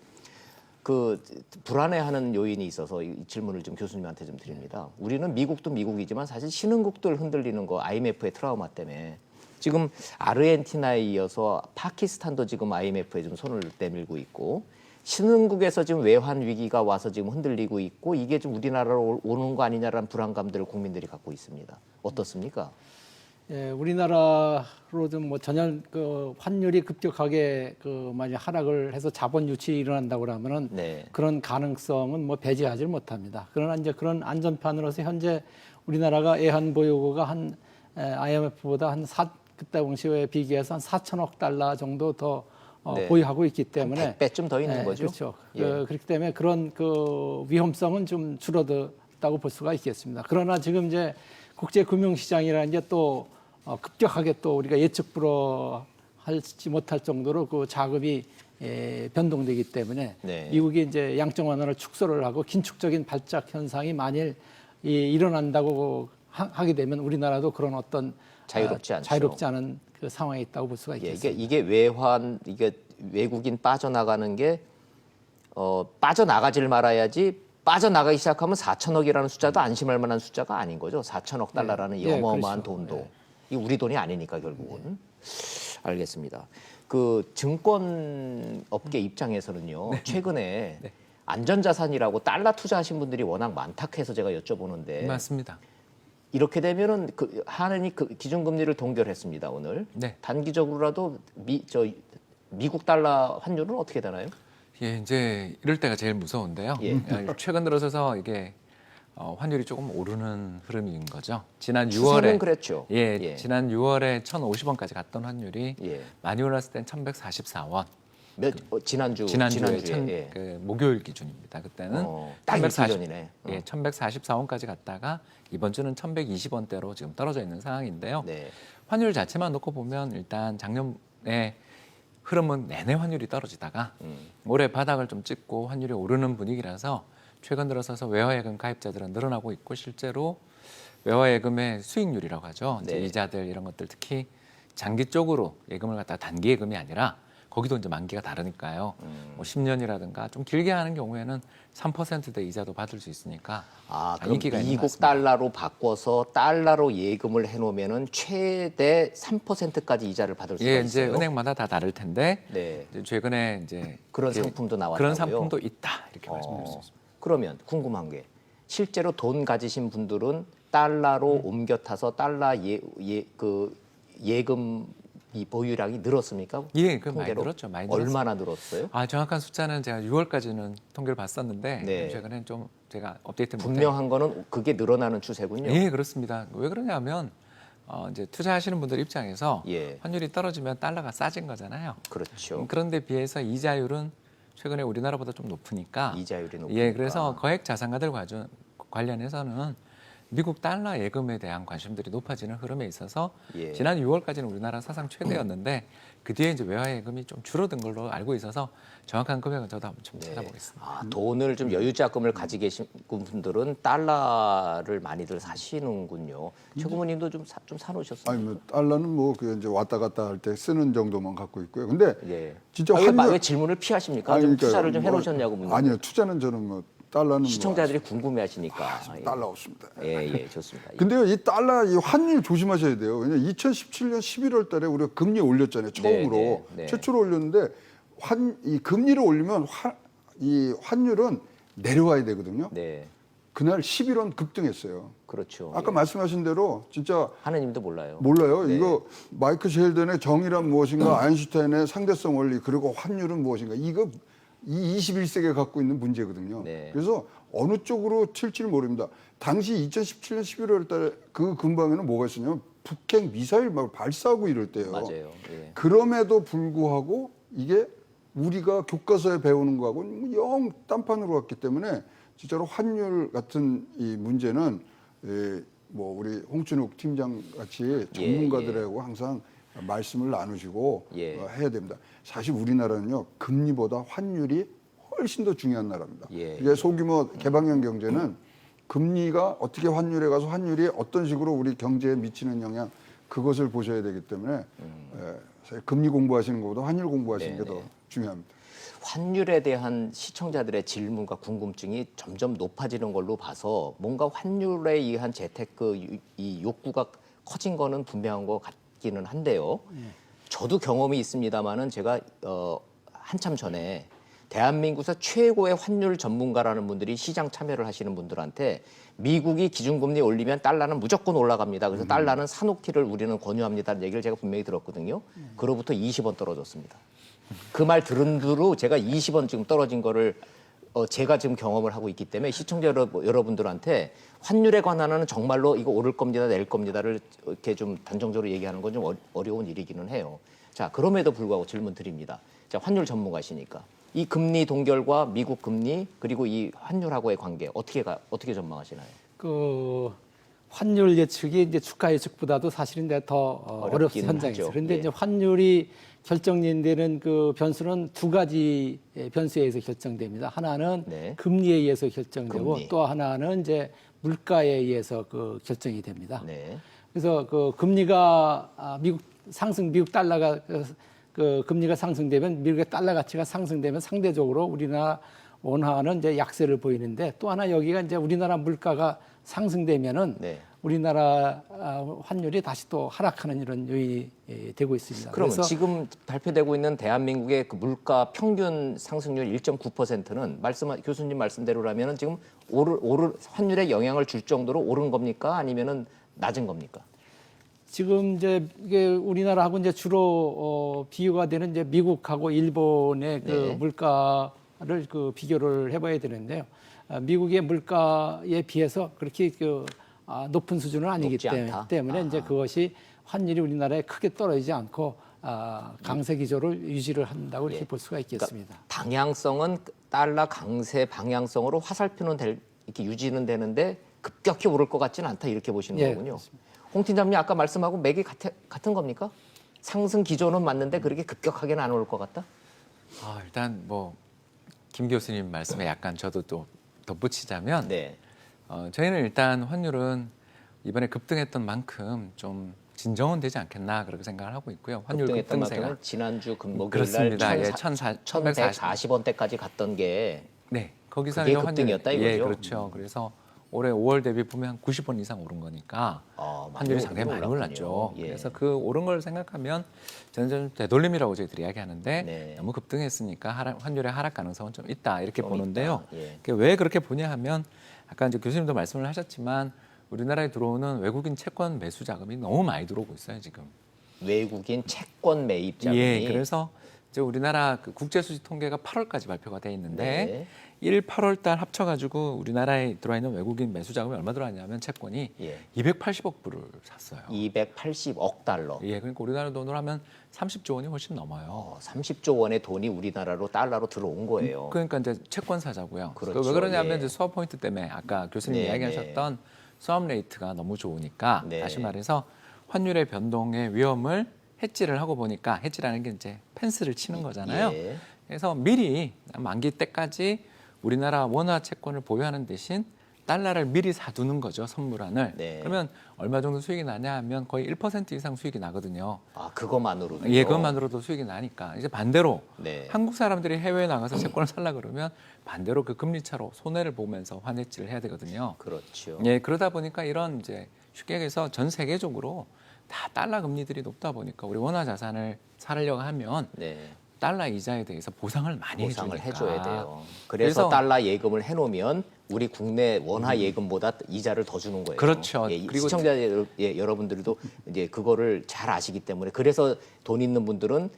그 불안해하는 요인이 있어서 이 질문을 좀 교수님한테 좀 드립니다. 우리는 미국도 미국이지만 사실 신흥국들 흔들리는 거 IMF의 트라우마 때문에 지금 아르헨티나에 이어서 파키스탄도 지금 IMF에 좀 손을 내밀고 있고 신흥국에서 지금 외환 위기가 와서 지금 흔들리고 있고 이게 좀 우리나라로 오는 거 아니냐라는 불안감들을 국민들이 갖고 있습니다. 어떻습니까? 예, 우리나라로 좀 뭐 전혀 그 환율이 급격하게 그 만약 하락을 해서 자본 유출이 일어난다고 그러면은 네. 그런 가능성은 뭐 배제하지 못합니다. 그러나 이제 그런 안전판으로서 현재 우리나라가 애환 보유고가 한 IMF보다 그때 당시에 비교해서 한 4천억 달러 정도 더 네. 보유하고 있기 때문에 100배쯤 더 있는 예, 거죠. 그렇죠. 예. 그렇기 때문에 그런 그 위험성은 좀 줄어들었다고 볼 수가 있겠습니다. 그러나 지금 이제 국제 금융시장이라는 게 또 급격하게 또 우리가 예측 불허하지 못할 정도로 그 자금이 변동되기 때문에 네. 미국이 이제 양적 완화를 축소를 하고 긴축적인 발작 현상이 만일 일어난다고 하게 되면 우리나라도 그런 어떤 자유롭지 않죠. 자유롭지 않은 그 상황에 있다고 볼 수가 예, 있겠습니다. 이게 외환 이게 외국인 빠져나가는 게 빠져나가질 말아야지 빠져나가기 시작하면 4천억이라는 숫자도 안심할 만한 숫자가 아닌 거죠. 4천억 달러라는 이 네, 어마어마한 그렇죠. 돈도 이 우리 돈이 아니니까 결국은. 알겠습니다. 그 증권 업계 입장에서는요. 최근에 안전자산이라고 달러 투자하신 분들이 워낙 많다 해서 제가 여쭤보는데 맞습니다. 이렇게 되면은 한은이 기준금리를 동결했습니다 오늘. 네. 단기적으로라도 미국 달러 환율은 어떻게 되나요? 예, 이제 이럴 때가 제일 무서운데요. 예. 최근 들어서서 이게 환율이 조금 오르는 흐름인 거죠. 지난 추세는 6월에 그랬죠. 예, 지난 6월에 1,050원까지 갔던 환율이 예. 많이 올랐을 땐 1,144원. 지난주에 지난주에 그 목요일 기준입니다. 그때는 딱 1140, 이틀 전이네. 예, 1,144원까지 갔다가 이번 주는 1,120원대로 지금 떨어져 있는 상황인데요. 네. 환율 자체만 놓고 보면 일단 작년에 흐름은 내내 환율이 떨어지다가 올해 바닥을 좀 찍고 환율이 오르는 분위기라서 최근 들어서서 외화예금 가입자들은 늘어나고 있고 실제로 외화예금의 수익률이라고 하죠. 이제 네. 이자들 이런 것들 특히 장기 쪽으로 예금을 갖다가 단기 예금이 아니라 거기도 이제 만기가 다르니까요. 뭐 10년이라든가 좀 길게 하는 경우에는 3%대 이자도 받을 수 있으니까 그럼 인기가 있는 것 미국 같습니다. 달러로 바꿔서 달러로 예금을 해놓으면은 최대 3%까지 이자를 받을 수가 예, 이제 있어요. 은행마다 다 다를 텐데 네. 이제 최근에 이제 그런 이렇게 상품도 나왔다고요? 그런 상품도 있다 이렇게 말씀드릴 수 있습니다. 그러면 궁금한 게 실제로 돈 가지신 분들은 달러로 옮겨 타서 달러 예금 이 보유량이 늘었습니까? 예, 그 많이 통계로? 늘었죠. 많이 늘었어요. 얼마나 늘었어요? 정확한 숫자는 제가 6월까지는 통계를 봤었는데 네. 최근엔 좀 제가 업데이트 못해요. 분명한 거는 그게 늘어나는 추세군요. 예, 그렇습니다. 왜 그러냐면 이제 투자하시는 분들 입장에서 예. 환율이 떨어지면 달러가 싸진 거잖아요. 그렇죠. 그런데 비해서 이자율은 최근에 우리나라보다 좀 높으니까 이자율이 높으니까. 예, 그래서 거액 자산가들 관련해서는 미국 달러 예금에 대한 관심들이 높아지는 흐름에 있어서 예. 지난 6월까지는 우리나라 사상 최대였는데 그 뒤에 이제 외화 예금이 좀 줄어든 걸로 알고 있어서 정확한 금액은 저도 한번 좀 찾아보겠습니다. 돈을 좀 여유자금을 가지고 계신 분들은 달러를 많이들 사시는군요. 최고모님도 좀 사놓으셨어요? 아니 뭐 달러는 뭐 그 이제 왔다 갔다 할 때 쓰는 정도만 갖고 있고요. 근데 예. 진짜 왜 질문을 피하십니까? 좀 그러니까요. 투자를 좀 뭐, 해놓으셨냐고 묻는 아니요, 투자는 저는 뭐 달러는 시청자들이 궁금해하시니까. 뭐 달러 없습니다. 예, 좋습니다. 근데요, 이 달러 이 환율 조심하셔야 돼요. 왜냐면 2017년 11월 달에 우리가 금리 올렸잖아요. 처음으로 네. 최초로 올렸는데 이 금리를 올리면 이 환율은 내려와야 되거든요. 네, 그날 11원 급등했어요. 그렇죠. 아까 말씀하신 대로 진짜 하느님도 몰라요. 몰라요. 네. 이거 마이클 셰일던의 정의란 무엇인가, 아인슈타인의 상대성 원리, 그리고 환율은 무엇인가. 이거 이 21세기에 갖고 있는 문제거든요. 네. 그래서 어느 쪽으로 튈지를 모릅니다. 당시 2017년 11월 달에 그 근방에는 뭐가 있었냐면 북핵 미사일 막 발사하고 이럴 때요. 맞아요. 예. 그럼에도 불구하고 이게 우리가 교과서에 배우는 거하고는 영 딴판으로 갔기 때문에 진짜로 환율 같은 이 문제는 뭐 우리 홍춘욱 팀장 같이 전문가들하고 항상 말씀을 나누시고 해야 됩니다. 사실 우리나라는요 금리보다 환율이 훨씬 더 중요한 나라입니다. 이게 소규모 개방형 경제는 금리가 어떻게 환율에 가서 환율이 어떤 식으로 우리 경제에 미치는 영향 그것을 보셔야 되기 때문에 금리 공부하시는 것보다 환율 공부하시는 게 더 중요합니다. 환율에 대한 시청자들의 질문과 궁금증이 점점 높아지는 걸로 봐서 뭔가 환율에 의한 재테크 이 욕구가 커진 거는 분명한 것 같기는 한데요. 저도 경험이 있습니다만은 제가 한참 전에 대한민국에서 최고의 환율 전문가라는 분들이 시장 참여를 하시는 분들한테 미국이 기준금리 올리면 달러는 무조건 올라갑니다. 그래서 달러는 사놓기를 우리는 권유합니다는 얘기를 제가 분명히 들었거든요. 그로부터 20원 떨어졌습니다. 그 말 들은 뒤로 제가 20원 지금 떨어진 거를 제가 지금 경험을 하고 있기 때문에 시청자 여러분들한테 환율에 관한은 정말로 이거 오를 겁니다, 내릴 겁니다를 이렇게 좀 단정적으로 얘기하는 건 좀 어려운 일이기는 해요. 자, 그럼에도 불구하고 질문 드립니다. 자, 환율 전문가시니까 이 금리 동결과 미국 금리 그리고 이 환율하고의 관계 어떻게 전망하시나요? 그 환율 예측이 이제 주가 예측보다도 사실은 더 어렵습니다. 현장에서. 하죠. 그런데 예. 이제 환율이 결정되는 그 변수는 두 가지 변수에 의해서 결정됩니다. 하나는 네. 금리에 의해서 결정되고 금리. 또 하나는 이제 물가에 의해서 그 결정이 됩니다. 네. 그래서 그 금리가 미국 달러가 그 금리가 상승되면 미국의 달러 가치가 상승되면 상대적으로 우리나라 원화는 이제 약세를 보이는데 또 하나 여기가 이제 우리나라 물가가 상승되면은 우리나라 환율이 다시 또 하락하는 이런 요인이 되고 있습니다. 그러면 그래서 지금 발표되고 있는 대한민국의 그 물가 평균 상승률 1.9%는 교수님 말씀대로라면은 지금 환율에 영향을 줄 정도로 오른 겁니까? 아니면은 낮은 겁니까? 지금 이제 이게 우리나라하고 이제 주로 비교가 되는 이제 미국하고 일본의 그 네. 물가를 그 비교를 해봐야 되는데요. 미국의 물가에 비해서 그렇게 높은 수준은 아니기 높지 않다. 때문에 이제 그것이 환율이 우리나라에 크게 떨어지지 않고 강세 기조를 유지를 한다고 이렇게 볼 수가 있겠습니다. 그러니까 방향성은 달러 강세 방향성으로 화살표는 이렇게 유지는 되는데 급격히 오를 것 같지는 않다 이렇게 보시는 예, 거군요. 홍 팀장님 아까 말씀하고 맥이 같은 겁니까? 상승 기조는 맞는데 그렇게 급격하게는 안 올 것 같다? 일단 뭐 김 교수님 말씀에 약간 저도 또 덧붙이자면 네. 저희는 일단 환율은 이번에 급등했던 만큼 좀 진정은 되지 않겠나 그렇게 생각을 하고 있고요. 환율 급등했던 급등세가 만큼은 지난주 목요일 날 그렇습니다. 예, 1,140 1140원대까지 갔던 게 네, 거기서 그게 이제 급등이었다 예, 이거죠? 그렇죠. 그래서 올해 5월 대비 보면 한 90원 이상 오른 거니까 환율이 상당히 많이 올랐죠. 예. 그래서 그 오른 걸 생각하면 저는 좀 되돌림이라고 저희들이 이야기하는데 네. 너무 급등했으니까 환율의 하락 가능성은 좀 있다 이렇게 좀 보는데요. 있다. 예. 왜 그렇게 보냐 하면 아까 이제 교수님도 말씀을 하셨지만 우리나라에 들어오는 외국인 채권 매수 자금이 너무 많이 들어오고 있어요 지금. 외국인 채권 매입 자금이 예, 그래서 이제 우리나라 그 국제수지 통계가 8월까지 발표가 돼 있는데 네. 8월 달 합쳐가지고 우리나라에 들어와 있는 외국인 매수 자금이 얼마 들어왔냐면 채권이 예. 280억 불을 샀어요. 280억 달러. 예, 그러니까 우리나라 돈으로 하면 30조 원이 훨씬 넘어요. 30조 원의 돈이 우리나라로 달러로 들어온 거예요. 그러니까 이제 채권 사자고요. 그렇죠. 왜 그러냐면 예. 이제 수업 포인트 때문에 아까 교수님 네, 이야기하셨던 수업 레이트가 너무 좋으니까 네. 다시 말해서 환율의 변동의 위험을 해지를 하고 보니까 해지라는 게 이제 펜스를 치는 거잖아요. 예. 그래서 미리 만기 때까지 우리나라 원화 채권을 보유하는 대신 달러를 미리 사두는 거죠, 선물안을. 네. 그러면 얼마 정도 수익이 나냐 하면 거의 1% 이상 수익이 나거든요. 그것만으로도. 예, 그것만으로도 수익이 나니까. 이제 반대로 네. 한국 사람들이 해외에 나가서 채권을 살라 그러면 반대로 그 금리 차로 손해를 보면서 환해지를 해야 되거든요. 그렇죠. 예, 그러다 보니까 이런 이제 쉽게 얘기해서 전 세계적으로 다 달러 금리들이 높다 보니까 우리 원화 자산을 사려고 하면 네. 달러 이자에 대해서 보상을 많이 보상을 해주니까. 해줘야 돼요. 그래서 그래서 달러 예금을 해놓으면 우리 국내 원화 예금보다 이자를 더 주는 거예요. 그렇죠. 예, 그리고 시청자 여러분들도 이제 그거를 잘 아시기 때문에 그래서 돈 있는 분들은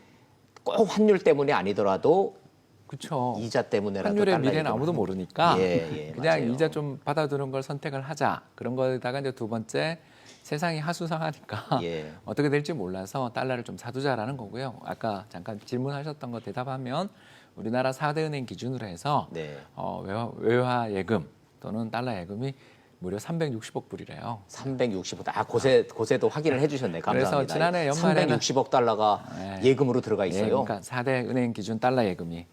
꼭 환율 때문에 아니더라도 그렇죠. 이자 때문에라도 환율의 달러 미래는 예금을 아무도 하는 모르니까 예, 그냥 맞아요. 이자 좀 받아두는 걸 선택을 하자. 그런 거에다가 이제 두 번째 세상이 하수상하니까 예. 어떻게 될지 몰라서 달러를 좀 사두자라는 거고요. 아까 잠깐 질문하셨던 거 대답하면 우리나라 4대 은행 기준으로 해서 네. 외화 예금 또는 달러 예금이 무려 360억 불이래요. 360억. 고세도 확인을 해주셨네. 감사합니다. 그래서 지난해 연말에는 360억 달러가 예금으로 들어가 예, 있어요. 그러니까 4대 은행 기준 달러 예금이.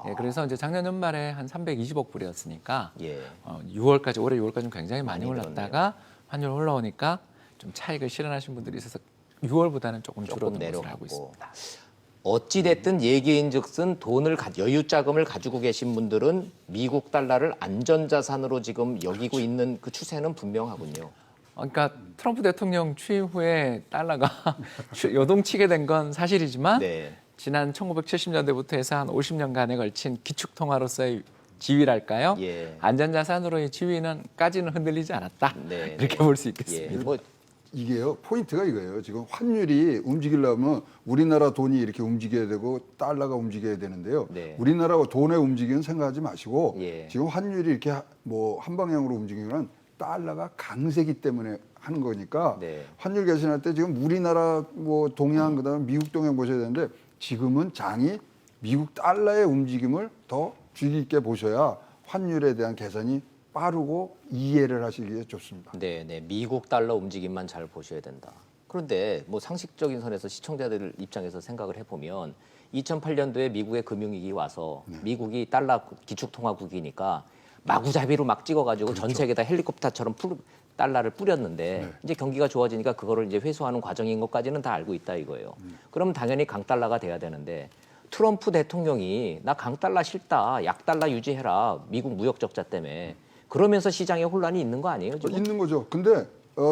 예, 그래서 이제 작년 연말에 한 320억 불이었으니까 예. 6월까지 올해 6월까지 굉장히 많이 많이 올랐다가 환율 올라오니까 좀 차익을 실현하신 분들이 있어서 6월보다는 조금 줄어든 것으로 알고 있습니다. 어찌 됐든 얘기인즉슨 여유 자금을 가지고 계신 분들은 미국 달러를 안전자산으로 지금 여기고 있는 그 추세는 분명하군요. 그러니까 트럼프 대통령 취임 후에 달러가 요동치게 된 건 사실이지만 네. 지난 1970년대부터 해서 한 50년간에 걸친 기축통화로서의 지위랄까요? 예. 안전자산으로의 지위는까지는 흔들리지 않았다. 네, 이렇게 네. 볼 수 예. 있겠습니다. 뭐 이게요, 포인트가 이거예요. 지금 환율이 움직이려면 우리나라 돈이 이렇게 움직여야 되고 달러가 움직여야 되는데요. 네. 우리나라가 돈의 움직임은 생각하지 마시고 예. 지금 환율이 이렇게 뭐 한 방향으로 움직이는 건 달러가 강세기 때문에 하는 거니까 네. 환율 계산할 때 지금 우리나라 뭐 동향 그다음에 미국 동향 보셔야 되는데 지금은 장이 미국 달러의 움직임을 더 주의 깊게 보셔야 환율에 대한 계산이 빠르고 이해를 하시기에 좋습니다. 네, 미국 달러 움직임만 잘 보셔야 된다. 그런데 뭐 상식적인 선에서 시청자들 입장에서 생각을 해보면 2008년도에 미국의 금융위기 와서 미국이 달러 기축통화국이니까 마구잡이로 막 찍어가지고 전 세계에다 헬리콥터처럼 달러를 뿌렸는데 이제 경기가 좋아지니까 그거를 이제 회수하는 과정인 것까지는 다 알고 있다 이거예요. 그럼 당연히 강달러가 돼야 되는데 트럼프 대통령이 나 강달러 싫다, 약달러 유지해라 미국 무역 적자 때문에 그러면서 시장에 혼란이 있는 거 아니에요 지금? 있는 거죠. 근데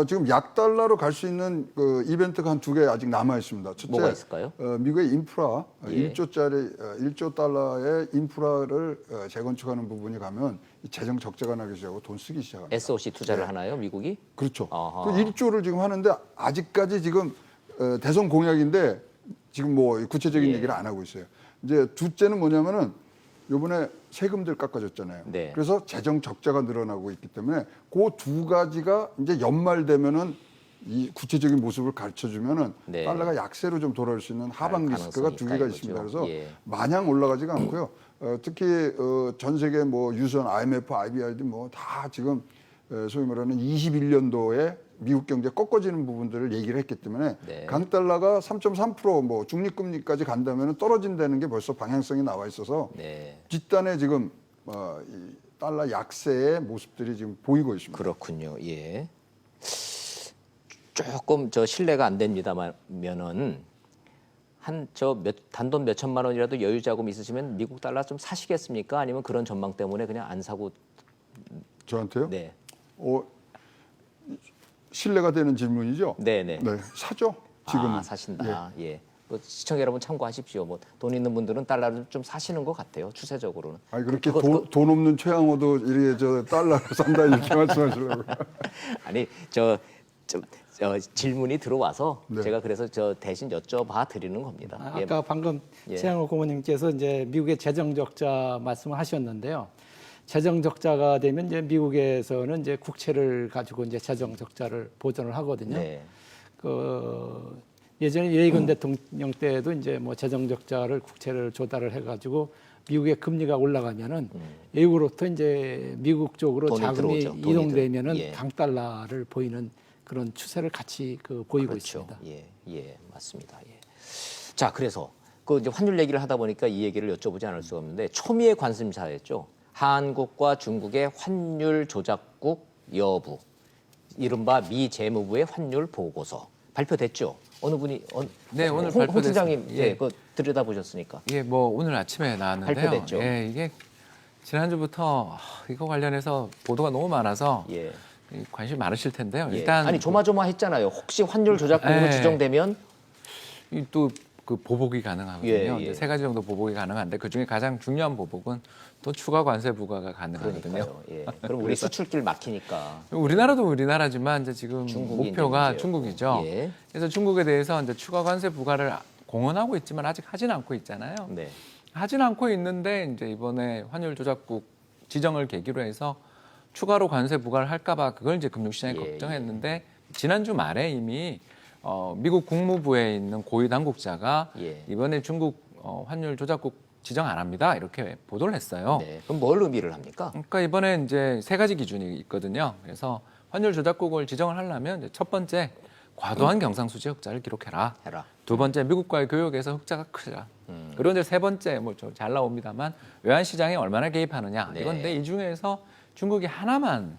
지금 약달러로 갈 수 있는 그 이벤트가 한 2개 아직 남아 있습니다. 첫째, 뭐가 있을까요? 미국의 인프라 예. 1조 달러의 인프라를 재건축하는 부분이 가면 이 재정 적자가 나기 시작하고 돈 쓰기 시작합니다. SOC 투자를 하나요, 미국이? 그렇죠. 아하. 그 1조를 지금 하는데 아직까지 지금 대선 공약인데 지금 뭐 구체적인 예. 얘기를 안 하고 있어요. 이제 둘째는 뭐냐면은 요번에 세금들 깎아줬잖아요. 네. 그래서 재정 적자가 늘어나고 있기 때문에 그 2가지가 이제 연말 되면은 이 구체적인 모습을 가르쳐주면은 네. 달러가 약세로 좀 돌아올 수 있는 하방 리스크가 가능성이 2개가 있다 있습니다. 이거죠. 그래서 예. 마냥 올라가지가 않고요. 특히 전 세계 뭐 유선, IMF, IBRD 뭐 다 지금 소위 말하는 21년도에 미국 경제 꺾어지는 부분들을 얘기를 했기 때문에 네. 강달러가 3.3%뭐 중립금리까지 간다면 떨어진다는 게 벌써 방향성이 나와 있어서 네. 뒷단에 지금 이 달러 약세의 모습들이 지금 보이고 있습니다. 그렇군요. 예. 조금 저 신뢰가 안 됩니다만은 한 단돈 몇 천만 원이라도 여유 자금 있으시면 미국 달러 좀 사시겠습니까? 아니면 그런 전망 때문에 그냥 안 사고? 저한테요? 네. 신뢰가 되는 질문이죠? 네네. 네, 사죠. 지금은. 아, 사신다. 예. 뭐 시청자 여러분 참고하십시오. 뭐 돈 있는 분들은 달러를 좀 사시는 것 같아요. 추세적으로는. 아니 그렇게 그거- 돈 없는 최양호도 이렇게 저 달러를 산다 이렇게 말씀하시려고. 아니 저 질문이 들어와서 네. 제가 그래서 저 대신 여쭤봐 드리는 겁니다. 예. 아까 방금 예. 최양호 고모님께서 이제 미국의 재정 적자 말씀을 하셨는데요. 재정 적자가 되면 이제 미국에서는 이제 국채를 가지고 이제 재정 적자를 보전을 하거든요. 네. 그 예전에 레이건 대통령 때도 이제 뭐 재정 적자를 국채를 조달을 해가지고 미국의 금리가 올라가면은 외국으로부터 이제 미국 쪽으로 돈이 자금이 들어오죠. 돈이 이동되면은 예. 강달러를 보이는 그런 추세를 같이 보이고 그렇죠. 있습니다. 예, 예, 맞습니다. 예. 자, 그래서 그 이제 환율 얘기를 하다 보니까 이 얘기를 여쭤보지 않을 수가 없는데 초미의 관심사였죠. 한국과 중국의 환율 조작국 여부, 이른바 미 재무부의 환율 보고서 발표됐죠. 어느 분이 네, 오늘 홍 발표됐습니다. 팀장님 예. 그 들여다 보셨으니까. 이게 뭐 오늘 아침에 나왔는데요. 발표됐죠. 예, 이게 지난주부터 이거 관련해서 보도가 너무 많아서 예. 관심 많으실 텐데요. 예. 일단 아니 조마조마했잖아요. 혹시 환율 조작국으로 예. 지정되면 또 그 보복이 가능하거든요. 예, 예. 이제 3가지 정도 보복이 가능한데 그 중에 가장 중요한 보복은 또 추가 관세 부과가 가능하거든요. 그러니까요. 예. 그럼 우리 수출길 막히니까. 우리나라도 우리나라지만 이제 지금 중국이 목표가 이제 문제예요. 중국이죠. 예. 그래서 중국에 대해서 이제 추가 관세 부과를 공언하고 있지만 아직 하진 않고 있잖아요. 네. 하진 않고 있는데 이제 이번에 환율 조작국 지정을 계기로 해서 추가로 관세 부과를 할까봐 그걸 이제 금융시장이 예, 걱정했는데 지난주 말에 이미 미국 국무부에 있는 고위 당국자가 예. 이번에 중국 환율 조작국 지정 안 합니다 이렇게 보도를 했어요. 네. 그럼 뭘 의미를 합니까? 그러니까 이번에 이제 3가지 기준이 있거든요. 그래서 환율 조작국을 지정을 하려면 이제 첫 번째 과도한 경상수지 흑자를 기록해라. 해라. 두 번째 미국과의 교역에서 흑자가 크다. 그리고 이제 세 번째 뭐 좀 잘 나옵니다만 외환 시장에 얼마나 개입하느냐. 네. 이건데 이 중에서 중국이 하나만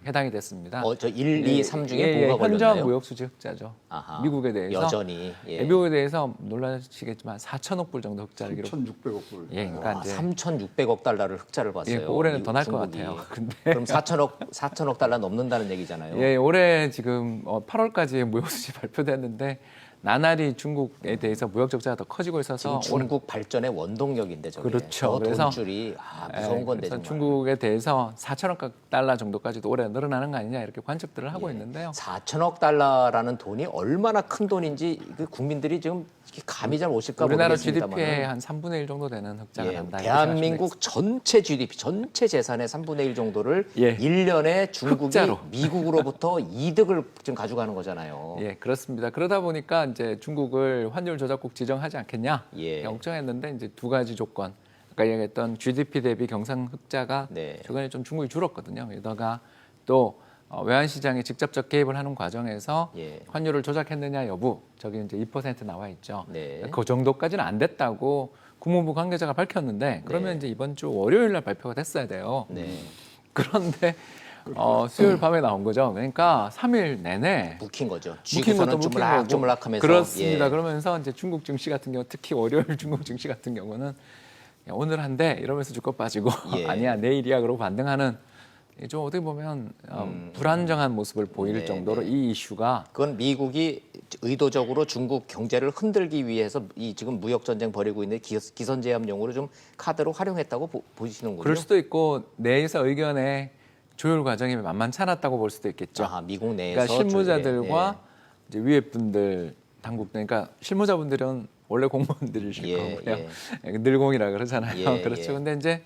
해당이 됐습니다. 저 1, 2, 3 중에 뭐가 현저 걸렸나요? 무역 수지 흑자죠. 아하. 미국에 대해서 여전히 예. 미국에 대해서 놀라시겠지만 4천억 불 정도 흑자를 기록. 1,600억 불. 예, 그러니까 와, 이제 3,600억 달러를 흑자를 봤어요. 예, 올해는 더 날 것 중국이. 같아요. 근데 그럼 4천억 달러 넘는다는 얘기잖아요. 예, 올해 지금 8월까지 무역 수지 발표됐는데 나날이 중국에 대해서 무역 적자가 더 커지고 있어서 지금 중국 발전의 원동력인데 저게. 그렇죠. 저 그래서 돈줄이 무서운 건데 그래서 정말. 중국에 대해서 4천억 달러 정도까지도 올해 늘어나는 거 아니냐 이렇게 관측들을 하고 예. 있는데요. 4천억 달러라는 돈이 얼마나 큰 돈인지 그 국민들이 지금 감이 잘 오실까 우리나라 모르겠습니다만. GDP의 한 3분의 1 정도 되는 흑자가 예, 난다. 이렇게 대한민국 전체 GDP, 전체 재산의 3분의 1 정도를 예. 1년에 중국이 흑자로. 미국으로부터 이득을 지금 가져가는 거잖아요. 예, 그렇습니다. 그러다 보니까 이제 중국을 환율 조작국 지정하지 않겠냐 예. 걱정했는데 이제 2가지 조건. 아까 얘기했던 GDP 대비 경상 흑자가 네. 최근에 좀 중국이 줄었거든요. 게다가 또 외환 시장에 직접적 개입을 하는 과정에서 예. 환율을 조작했느냐 여부 저기 이제 2% 나와 있죠. 네. 그 정도까지는 안 됐다고 국무부 관계자가 밝혔는데 그러면 네. 이제 이번 주 월요일 날 발표가 됐어야 돼요. 네. 그런데 수요일 밤에 나온 거죠. 그러니까 3일 내내 묵힌 거죠. 묵힌 것도 쥐고서는 묵힌 주물락 거고. 주물락하면서 그렇습니다. 예. 그러면서 이제 중국 증시 같은 경우 특히 월요일 중국 증시 같은 경우는 야, 오늘 한대 이러면서 주가 빠지고 예. 아니야 내일이야 그러고 반등하는 좀 어떻게 보면 불안정한 모습을 보일 정도로 이 이슈가 그건 미국이 의도적으로 중국 경제를 흔들기 위해서 이 지금 무역 전쟁 벌이고 있는 기선제압용으로 좀 카드로 활용했다고 보시는군요. 그럴 수도 있고 내에서 의견의 조율 과정이 만만치 않았다고 볼 수도 있겠죠. 아, 미국 내에서 그러니까 실무자들과 네. 이제 위에 분들 당국들, 그러니까 실무자분들은 원래 공무원들이실 예, 거고요. 늘공이라 그러잖아요. 예, 그렇죠. 예. 근데 이제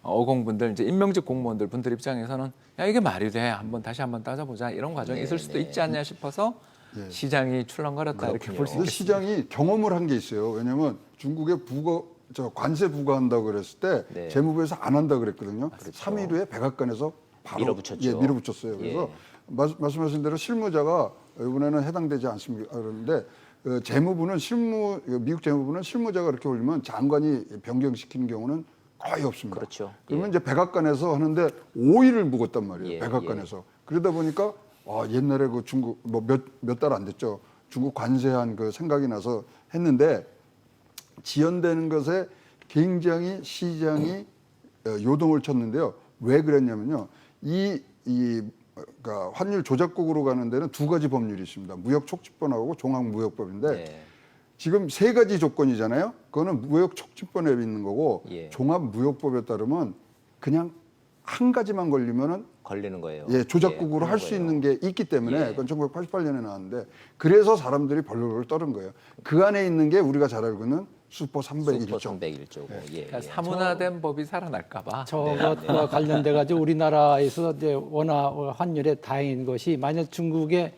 어공분들, 이제 임명직 공무원들 분들 입장에서는 야 이게 말이 돼, 다시 한번 따져보자 이런 과정이 있을 수도 있지 않냐 싶어서 시장이 출렁거렸다 이렇게 볼 수 근데 있겠습니다. 시장이 경험을 한 게 있어요. 왜냐하면 중국에 관세 부과한다고 그랬을 때 네. 재무부에서 안 한다 그랬거든요. 3일 후에 백악관에서 바로 밀어붙였죠. 밀어붙였어요. 그래서 말씀하신 대로 실무자가 이번에는 해당되지 않습니다. 그런데 재무부는 미국 재무부는 실무자가 그렇게 올리면 장관이 변경시키는 경우는 거의 없습니다. 그렇죠. 그러면 이제 백악관에서 하는데 5일을 묵었단 말이에요. 예, 백악관에서. 그러다 보니까 옛날에 그 중국 몇 달 안 됐죠. 중국 관세한 그 생각이 나서 했는데 지연되는 것에 굉장히 시장이 요동을 쳤는데요. 왜 그랬냐면요. 그러니까 환율 조작국으로 가는 데는 두 가지 법률이 있습니다. 무역촉진법하고 종합무역법인데 네. 지금 세 가지 조건이잖아요. 그거는 무역촉진법에 있는 거고 예. 종합무역법에 따르면 그냥 한 가지만 걸리면은 걸리는 거예요. 조작국으로 예, 할 수 있는 게 있기 때문에 예. 그건 1988년에 나왔는데 그래서 사람들이 벌벌 떠는 거예요. 그 안에 있는 게 우리가 잘 알고 있는 수포 슈퍼 301조. 301조고. 예. 그러니까 사문화된 법이 살아날까봐. 저것과 관련돼 가지고 우리나라에서 이제 워낙 환율에 다행인 것이 만약 중국의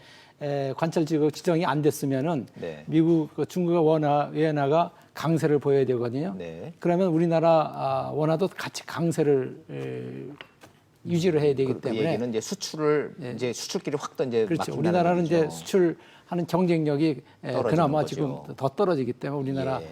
관철지구 지정이 안 됐으면은 네. 중국의 원화가 강세를 보여야 되거든요. 네. 그러면 우리나라 원화도 같이 강세를 유지를 해야 되기 그 때문에 얘기는 이제 수출을 이제 수출길이 확 이제 그렇죠. 막힌다는 우리나라는 얘기죠. 이제 수출하는 경쟁력이 그나마 거죠. 지금 더 떨어지기 때문에 우리나라 예.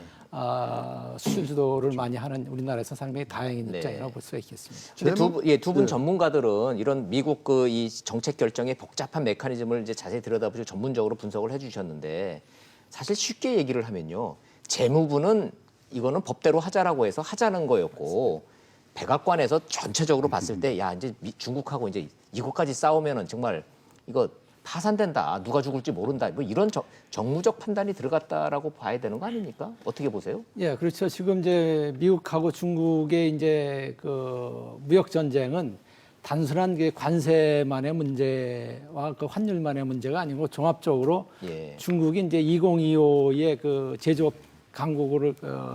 수출 주도를 많이 하는 우리나라에서 상당히 다행인 네. 입장이라고 볼 수가 있겠습니다. 근데 두 분 전문가들은 이런 미국 그 이 정책 결정의 복잡한 메커니즘을 이제 자세히 들여다보시고 전문적으로 분석을 해주셨는데 사실 쉽게 얘기를 하면요, 재무부는 이거는 법대로 하자라고 해서 하자는 거였고 백악관에서 전체적으로 봤을 때 야 이제 중국하고 이제 이것까지 싸우면은 정말 이거 파산된다, 누가 죽을지 모른다, 뭐 이런 정무적 판단이 들어갔다라고 봐야 되는 거 아닙니까? 어떻게 보세요? 예, 그렇죠. 지금 이제 미국하고 중국의 이제 그 무역 전쟁은 단순한 그 관세만의 문제와 그 환율만의 문제가 아니고 종합적으로 예. 중국이 이제 2025의 그 제조업 강국으로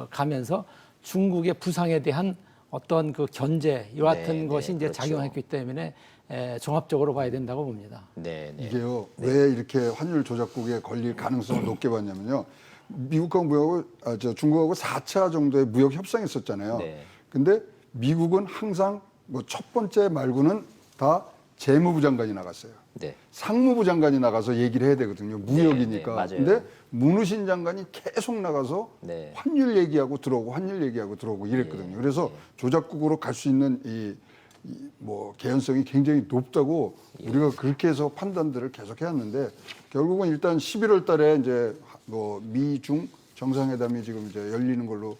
가면서 중국의 부상에 대한 어떤 그 견제 이와 같은 네, 것이 네, 이제 그렇죠. 작용했기 때문에 종합적으로 봐야 된다고 봅니다. 네, 네. 이게요. 왜 이렇게 환율 조작국에 걸릴 가능성을 높게 봤냐면요. 미국하고 중국하고 4차 정도의 무역 협상이 있었잖아요. 네. 근데 미국은 항상 뭐 첫 번째 말고는 다 재무부 장관이 나갔어요. 네. 상무부 장관이 나가서 얘기를 해야 되거든요. 무역이니까. 네, 맞아요. 근데 문우신 장관이 계속 나가서 네. 환율 얘기하고 들어오고 환율 얘기하고 들어오고 이랬거든요. 그래서 조작국으로 갈 수 있는 뭐 개연성이 굉장히 높다고 우리가 그렇게 해서 판단들을 계속 해왔는데 결국은 일단 11월 달에 이제 뭐 미중 정상회담이 지금 이제 열리는 걸로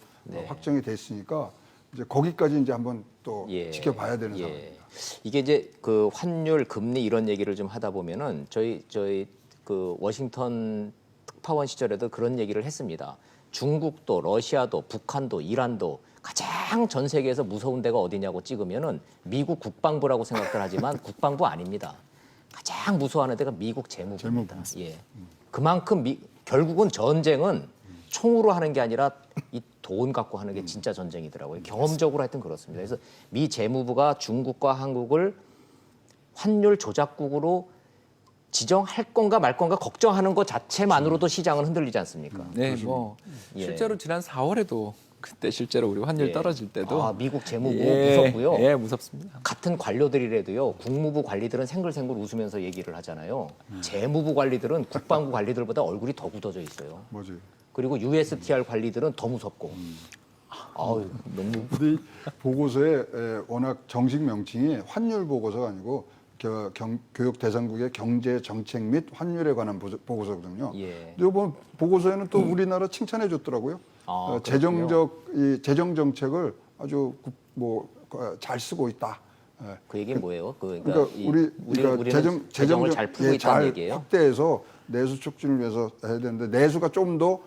확정이 됐으니까 이제 거기까지 이제 한번 또 지켜봐야 되는 상황입니다. 이게 이제 그 환율, 금리 이런 얘기를 좀 하다 보면은 저희 그 워싱턴 특파원 시절에도 그런 얘기를 했습니다. 중국도, 러시아도, 북한도, 이란도 가장 전 세계에서 무서운 데가 어디냐고 찍으면은 미국 국방부라고 생각들 하지만 국방부 아닙니다. 가장 무서워하는 데가 미국 재무부입니다. 예. 그만큼 결국은 전쟁은 총으로 하는 게 아니라 이 돈 갖고 하는 게 진짜 전쟁이더라고요. 경험적으로 하여튼 그렇습니다. 그래서 미 재무부가 중국과 한국을 환율 조작국으로 지정할 건가 말 건가 걱정하는 것 자체만으로도 시장은 흔들리지 않습니까? 네, 뭐 예. 실제로 지난 4월에도 그때 실제로 우리 환율 예. 떨어질 때도 미국 재무부 무섭고요. 예, 무섭습니다. 같은 관료들이라도요, 국무부 관리들은 생글생글 웃으면서 얘기를 하잖아요. 재무부 관리들은 국방부 관리들보다 얼굴이 더 굳어져 있어요. 맞아요. 그리고 USTR 관리들은 더 무섭고. 아우, 너무. 근데 이 보고서에 워낙 정식 명칭이 환율 보고서가 아니고 교육 대상국의 경제 정책 및 환율에 관한 보고서거든요. 예. 근데 이번 보고서에는 또 우리나라 칭찬해 줬더라고요. 재정 정책을 아주 잘 쓰고 있다. 그 얘기는 뭐예요? 그러니까 우리는 재정을 잘 풀고 있다는 얘기예요? 확대해서 내수 촉진을 위해서 해야 되는데 내수가 좀 더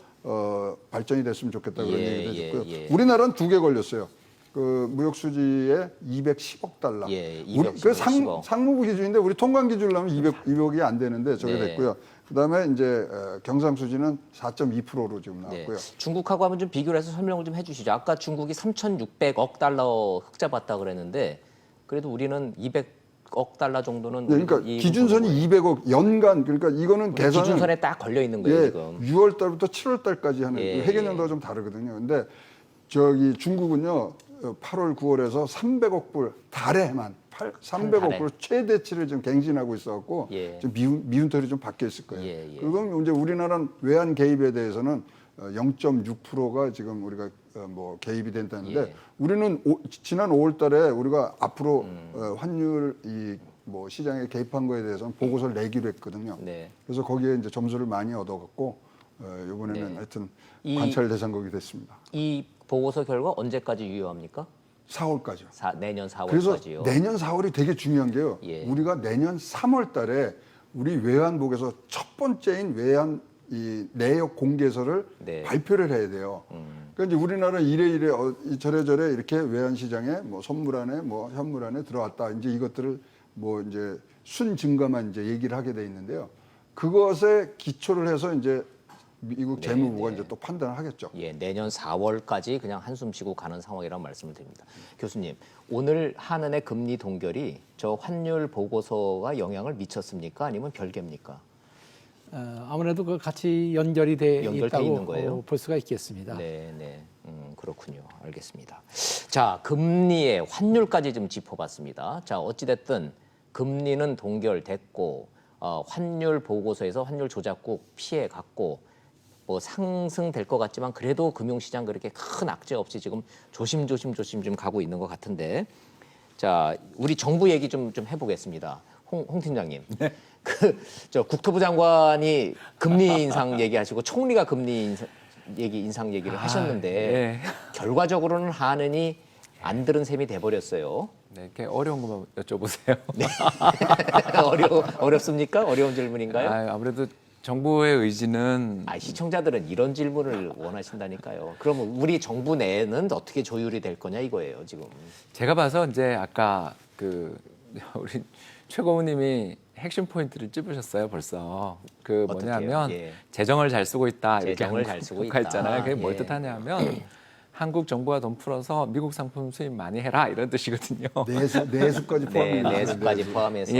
발전이 됐으면 좋겠다 그런 얘기를 했고요. 우리나라는 2개 걸렸어요. 그 무역 수지에 210억 달러. 예, 우리 그 210억. 상무부 기준인데 우리 통관 기준으로 하면 200억이 안 되는데 저게 네. 됐고요. 그다음에 이제 경상 수지는 4.2%로 지금 나왔고요. 중국하고 한번 좀 비교를 해서 설명을 좀 해주시죠. 아까 중국이 3,600억 달러 흑자 봤다 그랬는데 그래도 우리는 200억 달러 정도는 그러니까 기준선이 200억 연간 그러니까 이거는 계산은 기준선에 딱 걸려 있는 거예요 지금. 6월 달부터 7월 달까지 하는 회계연도가 좀 다르거든요. 근데 저기 중국은요 8월 9월에서 300억 불 달에만 300억 불 최대치를 지금 갱신하고 있어갖고 좀 미운털이 좀 박혀 있을 거예요. 그리고 이제 우리나라는 외환 개입에 대해서는 0.6%가 지금 우리가 뭐 개입이 된다는데 우리는 지난 5월달에 우리가 앞으로 환율 뭐 시장에 개입한 거에 대해서는 보고서를 내기로 했거든요. 그래서 거기에 이제 점수를 많이 얻어갖고 이번에는 하여튼 관찰 대상국이 됐습니다. 이 보고서 결과 언제까지 유효합니까? 4월까지요. 내년 4월까지요. 그래서 내년 4월이 되게 중요한 게요. 우리가 내년 3월달에 우리 외환복에서 첫 번째인 외환 이 내역 공개서를 발표를 해야 돼요. 그러니까 이제 우리나라는 이래 저래 이렇게 외환 시장에 뭐 선물안에 뭐 현물안에 들어왔다. 이제 이것들을 뭐 이제 순증가만 이제 얘기를 하게 돼 있는데요. 그것에 기초를 해서 이제 미국 재무부가 이제 또 판단을 하겠죠. 내년 4월까지 그냥 한숨 쉬고 가는 상황이라는 말씀을 드립니다. 교수님, 오늘 한은의 금리 동결이 저 환율 보고서가 영향을 미쳤습니까? 아니면 별개입니까? 아무래도 그 같이 연결이 돼 연결돼 있다고 있는 거예요? 볼 수가 있겠습니다. 네. 그렇군요. 알겠습니다. 자, 금리의 환율까지 좀 짚어봤습니다. 자, 어찌됐든 금리는 동결됐고 환율 보고서에서 환율 조작국 피해갔고 뭐 상승될 것 같지만 그래도 금융시장 그렇게 큰 악재 없이 지금 조심조심 좀 가고 있는 것 같은데 자, 우리 정부 얘기 좀 해보겠습니다. 홍 팀장님. 저 국토부 장관이 금리 인상 얘기하시고 총리가 금리 인상 얘기를 하셨는데 결과적으로는 한은이 안 들은 셈이 돼버렸어요. 네, 이렇게 어려운 것만 여쭤보세요. 어렵습니까? 어려운 질문인가요? 아무래도 정부의 의지는 시청자들은 이런 질문을 원하신다니까요. 그러면 우리 정부 내에는 어떻게 조율이 될 거냐 이거예요, 지금. 제가 봐서 이제 아까 우리 최고위님이 핵심 포인트를 찝으셨어요, 벌써. 뭐냐면 재정을 잘 쓰고 있다 이렇게 재정을 잘 쓰고 있다. 했잖아요. 그게 뭘 뜻하냐면 한국 정부가 돈 풀어서 미국 상품 수입 많이 해라 이런 뜻이거든요. 내수까지 포함해서. 내수까지 포함해서.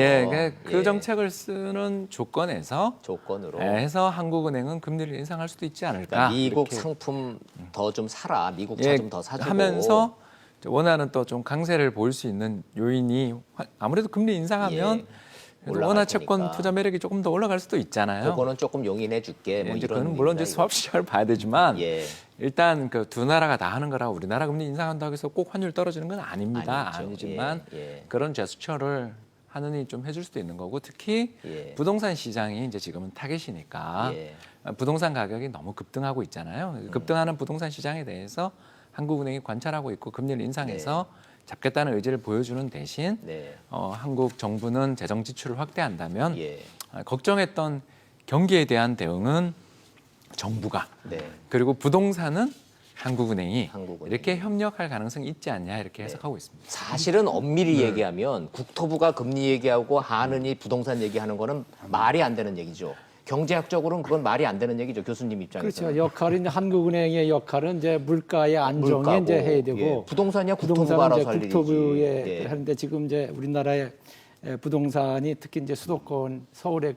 그 정책을 쓰는 조건으로 해서 한국은행은 금리를 인상할 수도 있지 않을까. 그러니까 미국 상품 더 좀 사라, 미국 차 좀 더 사주고 하면서 원하는 또 좀 강세를 보일 수 있는 요인이 아무래도 금리 인상하면 원화 채권 투자 매력이 조금 더 올라갈 수도 있잖아요. 그거는 조금 용인해 줄게. 뭐 그건 물론 이제 수합 시장을 봐야 되지만 일단 그 두 나라가 다 하는 거라 우리나라 금리 인상한다고 해서 꼭 환율 떨어지는 건 아닙니다. 아니지만 그런 제스처를 하느니 좀 해줄 수도 있는 거고 특히 부동산 시장이 이제 지금은 타겟이니까 부동산 가격이 너무 급등하고 있잖아요. 급등하는 부동산 시장에 대해서 한국은행이 관찰하고 있고 금리를 인상해서 잡겠다는 의지를 보여주는 대신 한국 정부는 재정 지출을 확대한다면 걱정했던 경기에 대한 대응은 정부가 그리고 부동산은 한국은행이 이렇게 협력할 가능성이 있지 않냐 이렇게 해석하고 있습니다. 사실은 엄밀히 얘기하면 국토부가 금리 얘기하고 한은이 부동산 얘기하는 거는 말이 안 되는 얘기죠. 경제학적으로는 그건 말이 안 되는 얘기죠. 교수님 입장에서. 그렇죠. 역할은 한국은행의 역할은 이제 물가의 안정에 이제 해야 되고 부동산이야 국토부가 알아서 할 일이지. 국토부에 하는데 지금 이제 우리나라의 부동산이 특히 이제 수도권 서울의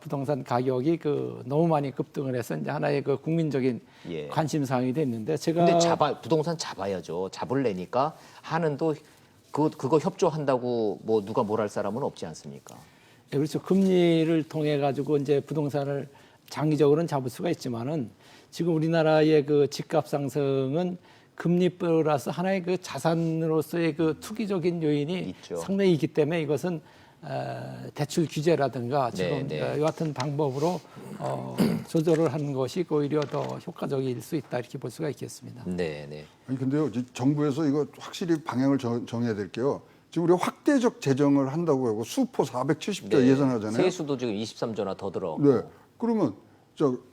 부동산 가격이 너무 많이 급등을 해서 이제 하나의 국민적인 관심사항이 됐는데 근데 부동산 잡아야죠. 잡으려니까 한은도 그거 협조한다고 뭐 누가 뭘 할 사람은 없지 않습니까? 그렇죠. 금리를 통해 가지고 이제 부동산을 장기적으로는 잡을 수가 있지만은 지금 우리나라의 집값 상승은 금리 플러스 하나의 자산으로서의 투기적인 요인이 상당히 있기 때문에 이것은 대출 규제라든가 지금 같은 방법으로 조절을 하는 것이 오히려 더 효과적일 수 있다 이렇게 볼 수가 있겠습니다. 아니 근데요, 정부에서 이거 확실히 방향을 정해야 될 게요. 지금 우리가 확대적 재정을 한다고 하고 수포 470조 네. 예산하잖아요. 세수도 지금 23조나 더 들어. 네. 그러면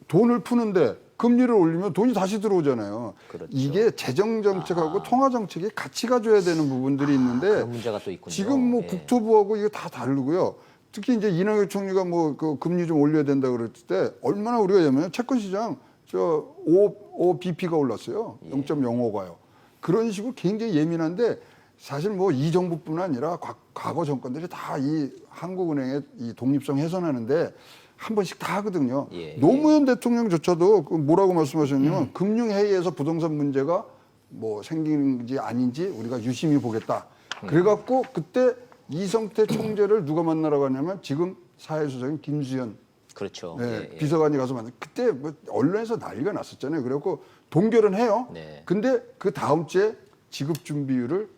돈을 푸는데 금리를 올리면 돈이 다시 들어오잖아요. 그렇죠. 이게 재정 정책하고 통화 정책이 같이 가줘야 되는 부분들이 있는데 그런 문제가 또 있군요. 지금 뭐 예. 국토부하고 이게 다 다르고요. 특히 이제 이낙연 총리가 뭐 그 금리 좀 올려야 된다 그랬을 때 얼마나 우리가 냐면 채권 시장 5 BP가 올랐어요. 0.05가요. 그런 식으로 굉장히 예민한데 사실 뭐 이 정부뿐 아니라 과거 정권들이 다 이 한국은행의 이 독립성 훼손하는데 한 번씩 다 하거든요. 예, 노무현 대통령조차도 그 뭐라고 말씀하셨냐면 금융회의에서 부동산 문제가 뭐 생기는지 아닌지 우리가 유심히 보겠다. 그래갖고 그때 이성태 총재를 누가 만나라고 하냐면 지금 사회수석인 김수현 그렇죠. 네, 예, 예. 비서관이 가서 만나. 그때 뭐 언론에서 난리가 났었잖아요. 그래갖고 동결은 해요. 네. 근데 그 다음 주에 지급 준비율을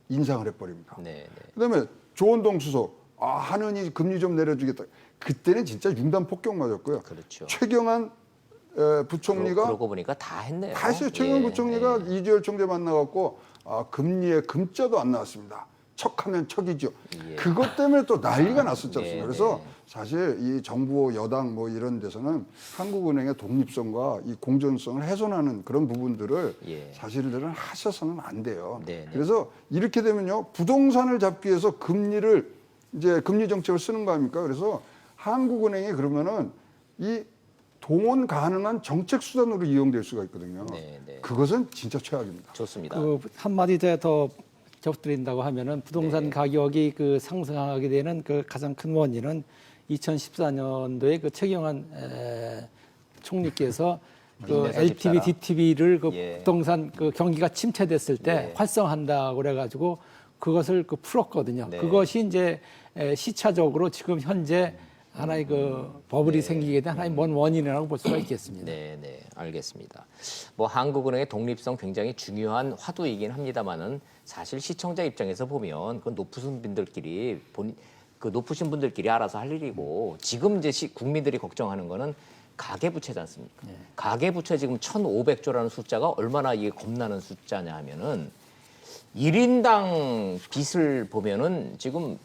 인상을 해버립니다. 네, 네. 그다음에 조원동 수석, 한은이 금리 좀 내려주겠다. 그때는 진짜 융단 폭격 맞았고요. 그렇죠. 최경환 부총리가 그러고 보니까 다 했네요. 다 했어요. 최경환 예, 부총리가 이주열 총재 만나갖고 금리에 금자도 안 나왔습니다. 척하면 척이죠. 예. 그것 때문에 또 난리가 났었지 않습니까? 네, 그래서 네. 사실 이 정부 여당 뭐 이런 데서는 한국은행의 독립성과 이 공정성을 훼손하는 그런 부분들을 예. 사실들은 하셔서는 안 돼요. 네, 네. 그래서 이렇게 되면요 부동산을 잡기 위해서 금리를 이제 금리 정책을 쓰는 거 아닙니까? 그래서 한국은행이 그러면은 이 동원 가능한 정책 수단으로 이용될 수가 있거든요. 네, 네. 그것은 진짜 최악입니다. 좋습니다. 그 한마디 더 곁들인다고 하면은 부동산 가격이 그 상승하게 되는 그 가장 큰 원인은 2014년도에 그 최경환 총리께서 그 민에서 LTV, 집사라. DTV를 그 예. 부동산 그 경기가 침체됐을 때 네. 활성화한다고 그래가지고 그것을 그 풀었거든요. 네. 그것이 이제 시차적으로 지금 현재 하나의 그 버블이 생기게 된 하나의 먼 원인이라고 볼 수가 있겠습니다. 네, 네, 알겠습니다. 뭐 한국은행의 독립성 굉장히 중요한 화두이긴 합니다만은 사실 시청자 입장에서 보면 그 높으신 분들끼리 높으신 분들끼리 알아서 할 일이고 지금 이제 국민들이 걱정하는 거는 가계부채지 않습니까? 가계부채 지금 1,500조라는 숫자가 얼마나 이게 겁나는 숫자냐 하면은 1인당 빚을 보면은 지금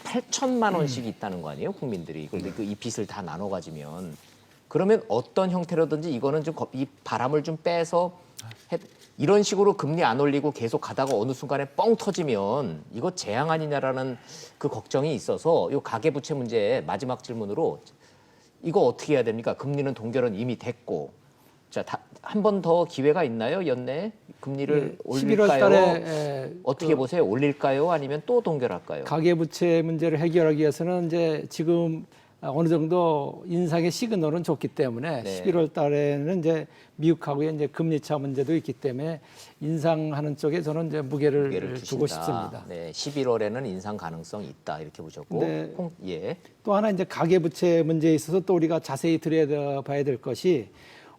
8천만 원씩 있다는 거 아니에요, 국민들이. 그런데 이 빚을 다 나눠 가지면 그러면 어떤 형태로든지 이거는 좀 이 바람을 좀 빼서 이런 식으로 금리 안 올리고 계속 가다가 어느 순간에 뻥 터지면 이거 재앙 아니냐라는 그 걱정이 있어서 이 가계부채 문제 마지막 질문으로 이거 어떻게 해야 됩니까? 금리는 동결은 이미 됐고 자, 한 번 더 기회가 있나요? 연내에 금리를 올릴까요? 11월 달에 어떻게 보세요? 올릴까요? 아니면 또 동결할까요? 가계부채 문제를 해결하기 위해서는 이제 지금 어느 정도 인상의 시그널은 좋기 때문에 네. 11월 달에는 이제 미국하고의 이제 금리차 문제도 있기 때문에 인상하는 쪽에 저는 이제 무게를 두고 싶습니다. 네, 11월에는 인상 가능성이 있다 이렇게 보셨고, 네. 예, 또 하나 이제 가계부채 문제에 있어서 또 우리가 자세히 들여다봐야 될 것이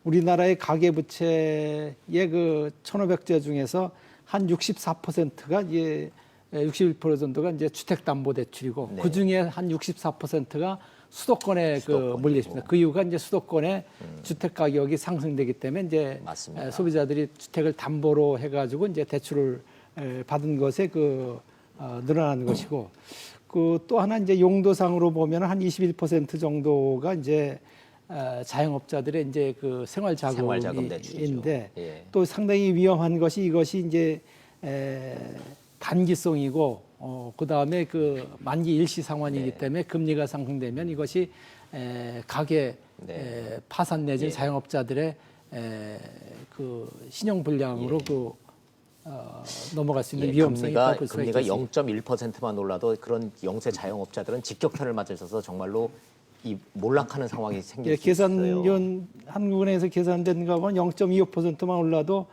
우리나라의 가계부채의 그 1,500조 중에서 한 64%가 이제 61% 정도가 이제 주택담보대출이고 네. 그 중에 한 64%가 수도권에 그 몰려 있습니다. 그 이유가 이제 수도권에 주택 가격이 상승되기 때문에 이제 맞습니다. 소비자들이 주택을 담보로 해가지고 이제 대출을 받은 것에 늘어나는 것이고 그 또 하나 이제 용도상으로 보면 한 21% 정도가 이제 자영업자들의 이제 그 생활자금 대출이죠. 생활자금인데 예. 또 상당히 위험한 것이 이것이 이제 단기성이고 그 다음에 그 만기 일시 상환이기 네. 때문에 금리가 상승되면 이것이 가계 네. 파산 내지 예. 자영업자들의 그 신용 불량으로 넘어갈 수 있는 위험성이 있다고 볼 수가 금리가 있겠습니다. 0.1%만 올라도 그런 영세 자영업자들은 직격탄을 맞으셔서 정말로 이 몰락하는 상황이 생길 수 있어요. 계산연 한국은행에서 계산된 거 보면 0.25%만 올라도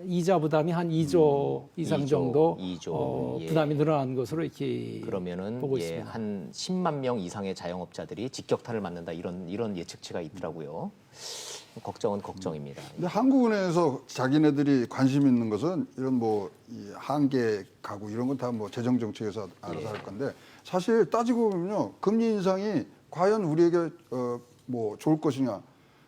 이자 부담이 한 2조 이상 2조, 정도 2조. 예. 부담이 늘어난 것으로 이렇게 그러면은 보고 예, 있습니다. 한 10만 명 이상의 자영업자들이 직격탄을 맞는다 이런 예측치가 있더라고요. 걱정은 걱정입니다. 근데 한국은행에서 자기네들이 관심 있는 것은 이런 뭐 이 한계 가구 이런 건 다 뭐 재정 정책에서 알아서 할 건데 사실 따지고 보면요 금리 인상이 과연 우리에게 뭐 좋을 것이냐?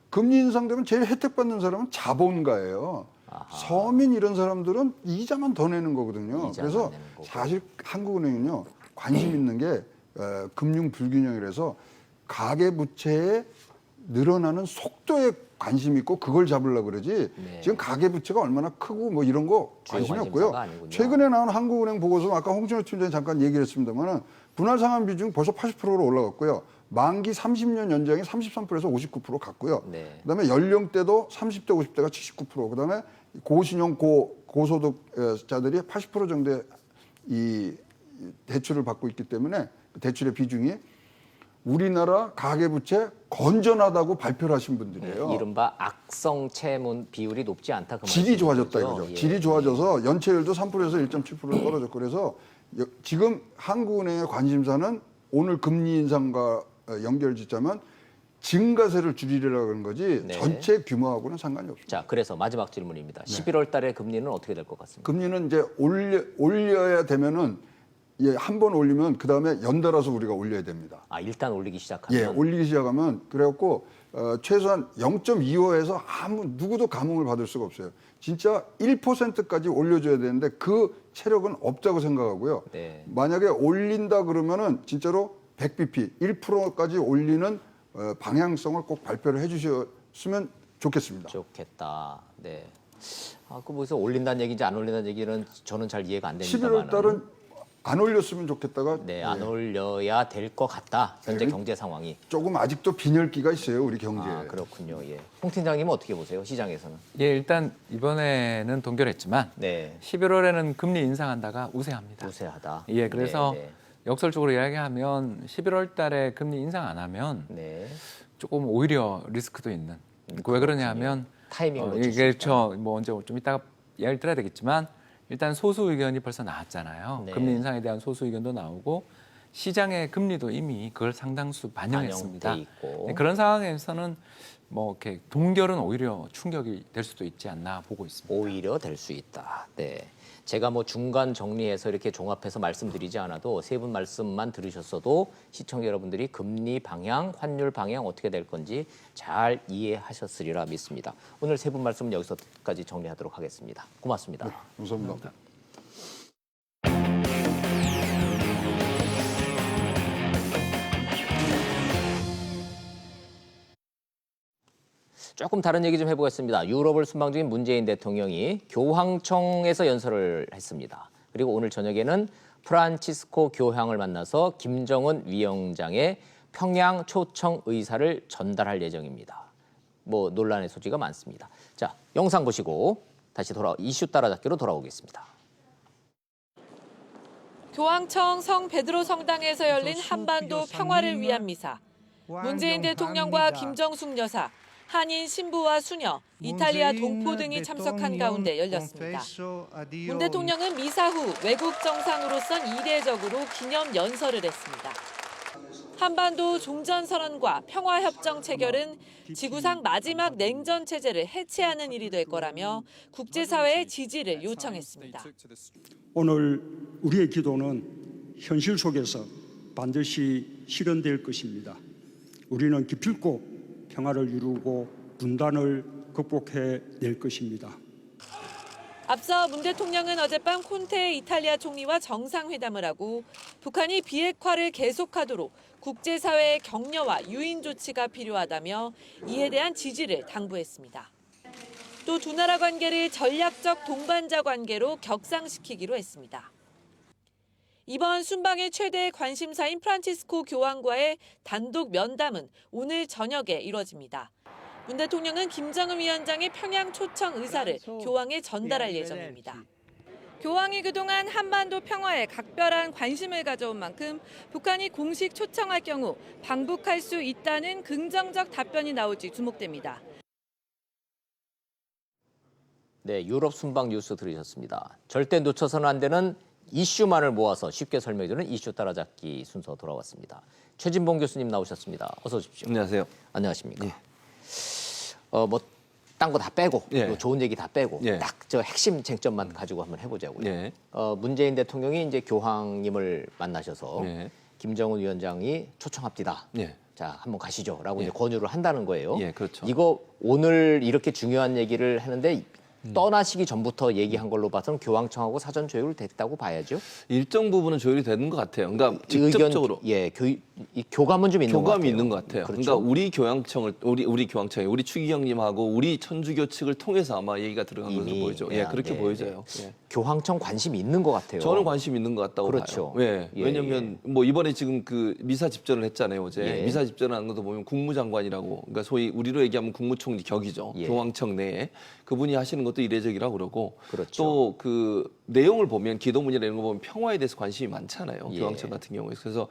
금리 인상되면 제일 혜택 받는 사람은 자본가예요. 서민 이런 사람들은 이자만 더 내는 거거든요. 이자만 그래서 내는 거고. 사실 한국은행은요 관심 있는 게 금융 불균형이라서 가계부채에 늘어나는 속도에 관심 있고 그걸 잡으려고 그러지. 네. 지금 가계부채가 얼마나 크고 뭐 이런 거 관심이 없고요. 관심사가 아니군요. 최근에 나온 한국은행 보고서 아까 홍준호 팀장이 잠깐 얘기를 했습니다만은 분할 상환 비중 벌써 80%로 올라갔고요. 만기 30년 연장이 33%에서 59% 갔고요. 네. 그다음에 연령대도 30대, 50대가 79%, 그다음에 고신용 고소득자들이 80% 정도의 이 대출을 받고 있기 때문에 대출의 비중이 우리나라 가계부채 건전하다고 발표를 하신 분들이에요. 이른바 악성 채무 비율이 높지 않다. 그 질이 좋아졌다 말씀이시죠? 이거죠. 예. 질이 좋아져서 연체율도 3%에서 1.7% 떨어졌고 그래서 지금 한국은행의 관심사는 오늘 금리 인상과 연결짓자면 증가세를 줄이려고 하는 거지 네. 전체 규모하고는 상관이 없습니다. 자, 그래서 마지막 질문입니다. 11월 달에 금리는 어떻게 될 것 같습니까? 금리는 이제 올려야 되면은 한 번 올리면 그 다음에 연달아서 우리가 올려야 됩니다. 아, 일단 올리기 시작하면 예, 올리기 시작하면 그래갖고 최소한 0.25에서 누구도 감흥을 받을 수가 없어요. 진짜 1%까지 올려줘야 되는데 그 체력은 없다고 생각하고요. 네. 만약에 올린다 그러면은 진짜로 100bp 1%까지 올리는 방향성을 꼭 발표를 해주셨으면 좋겠습니다. 좋겠다. 네. 아, 그 무슨 올린다는 얘기인지 안 올린다는 얘기는 저는 잘 이해가 안 됩니다만. 11월 달은 안 올렸으면 좋겠다가 네, 안 올려야 될 것 같다. 현재 네. 경제 상황이. 조금 아직도 빈혈기가 있어요 우리 경제에. 아, 그렇군요. 예. 홍 팀장님은 어떻게 보세요? 시장에서는? 예, 일단 이번에는 동결했지만 네. 11월에는 금리 인상한다가 우세합니다. 우세하다. 예, 그래서 네, 역설적으로 이야기하면 11월 달에 금리 인상 안 하면 네. 조금 오히려 리스크도 있는. 왜 그러냐면 타이밍을 놓칠 수 이게 있다. 뭐 언제 좀 이따가 이야기를 드려야 되겠지만 일단 소수 의견이 벌써 나왔잖아요. 네. 금리 인상에 대한 소수 의견도 나오고 시장의 금리도 이미 그걸 상당수 반영했습니다. 반영돼 있고. 네, 그런 상황에서는 뭐 이렇게 동결은 오히려 충격이 될 수도 있지 않나 보고 있습니다. 오히려 될 수 있다. 네. 제가 뭐 중간 정리해서 이렇게 종합해서 말씀드리지 않아도 세 분 말씀만 들으셨어도 시청자 여러분들이 금리 방향, 환율 방향 어떻게 될 건지 잘 이해하셨으리라 믿습니다. 오늘 세 분 말씀은 여기서까지 정리하도록 하겠습니다. 고맙습니다. 감사합니다. 조금 다른 얘기 좀 해보겠습니다. 유럽을 순방 중인 문재인 대통령이 교황청에서 연설을 했습니다. 그리고 오늘 저녁에는 프란치스코 교황을 만나서 김정은 위원장의 평양 초청 의사를 전달할 예정입니다. 뭐 논란의 소지가 많습니다. 자, 영상 보시고 다시 이슈 따라잡기로 돌아오겠습니다. 교황청 성 베드로 성당에서 열린 한반도 평화를 위한 미사. 문재인 대통령과 김정숙 여사, 한인 신부와 수녀, 이탈리아 동포 등이 참석한 가운데 열렸습니다. 문 대통령은 미사 후 외국 정상으로선 이례적으로 기념 연설을 했습니다. 한반도 종전선언과 평화협정 체결은 지구상 마지막 냉전 체제를 해체하는 일이 될 거라며 국제사회의 지지를 요청했습니다. 오늘 우리의 기도는 현실 속에서 반드시 실현될 것입니다. 우리는 기필코 평화를 이루고 분단을 극복해낼 것입니다. 앞서 문 대통령은 어젯밤 콘테 이탈리아 총리와 정상회담을 하고 북한이 비핵화를 계속하도록 국제사회의 격려와 유인 조치가 필요하다며 이에 대한 지지를 당부했습니다. 또 두 나라 관계를 전략적 동반자 관계로 격상시키기로 했습니다. 이번 순방의 최대 관심사인 프란치스코 교황과의 단독 면담은 오늘 저녁에 이뤄집니다. 문 대통령은 김정은 위원장의 평양 초청 의사를 교황에 전달할 예정입니다. 교황이 그동안 한반도 평화에 각별한 관심을 가져온 만큼 북한이 공식 초청할 경우 방북할 수 있다는 긍정적 답변이 나올지 주목됩니다. 네, 유럽 순방 뉴스 들으셨습니다. 절대 놓쳐서는 안 되는 이슈만을 모아서 쉽게 설명해주는 이슈 따라잡기 순서 돌아왔습니다. 최진봉 교수님 나오셨습니다. 어서 오십시오. 안녕하세요. 안녕하십니까. 뭐 딴 거 다 빼고 예. 뭐 좋은 얘기 다 빼고 예. 딱 저 핵심 쟁점만 가지고 한번 해보자고요. 예. 문재인 대통령이 이제 교황님을 만나셔서 예. 김정은 위원장이 초청합디다. 예. 자, 한번 가시죠라고 예. 이제 권유를 한다는 거예요. 예, 그렇죠. 이거 오늘 이렇게 중요한 얘기를 하는데 떠나시기 전부터 얘기한 걸로 봐서는 교황청하고 사전 조율 됐다고 봐야죠. 일정 부분은 조율이 되는 것 같아요. 그러니까 의견, 직접적으로 이 교감은 좀 있는 것 같아요. 교감이 있는 것 같아요. 그렇죠. 그러니까 우리 교황청이 우리 추기경님하고 우리 천주교 측을 통해서 아마 얘기가 들어간 것으로 이미, 보이죠. 예, 그렇게 네, 보여져요. 예. 교황청 관심이 있는 것 같아요. 저는 관심 있는 것 같다고 그렇죠. 봐요. 예. 예, 왜냐하면 뭐 이번에 지금 그 미사 집전을 했잖아요. 어제 예. 미사 집전하는 것도 보면 국무장관이라고, 그러니까 소위 우리로 얘기하면 국무총리 격이죠. 예. 교황청 내에 그분이 하시는 것도 이례적이라고 그러고, 그렇죠. 또 그 내용을 보면 기도문이나 이런 거 보면 평화에 대해서 관심이 많잖아요. 예. 교황청 같은 경우에. 그래서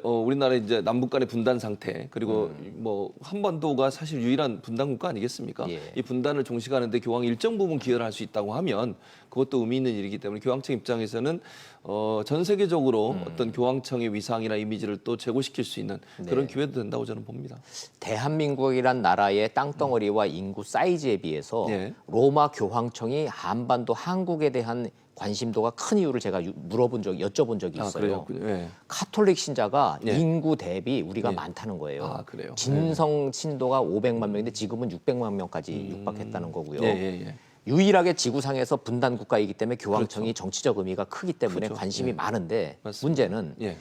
우리나라 이제 남북 간의 분단 상태, 그리고 뭐 한반도가 사실 유일한 분단 국가 아니겠습니까? 예. 이 분단을 종식하는데 교황이 일정 부분 기여를 할 수 있다고 하면 그것도 의미 있는 일이기 때문에 교황청 입장에서는 전 세계적으로 어떤 교황청의 위상이나 이미지를 또 제고시킬 수 있는 그런 기회도 된다고 저는 봅니다. 대한민국이란 나라의 땅덩어리와 인구 사이즈에 비해서 예. 로마 교황청이 한반도 한국에 대한 관심도가 큰 이유를 제가 여쭤본 적이 있어요. 그래요? 예. 카톨릭 신자가 예. 인구 대비 우리가 예. 많다는 거예요. 아, 그래요? 진성 신도가 500만 명인데 지금은 600만 명까지 육박했다는 거고요. 예. 유일하게 지구상에서 분단 국가이기 때문에 교황청이 정치적 의미가 크기 때문에 그렇죠. 관심이 예. 많은데 맞습니다. 문제는 예.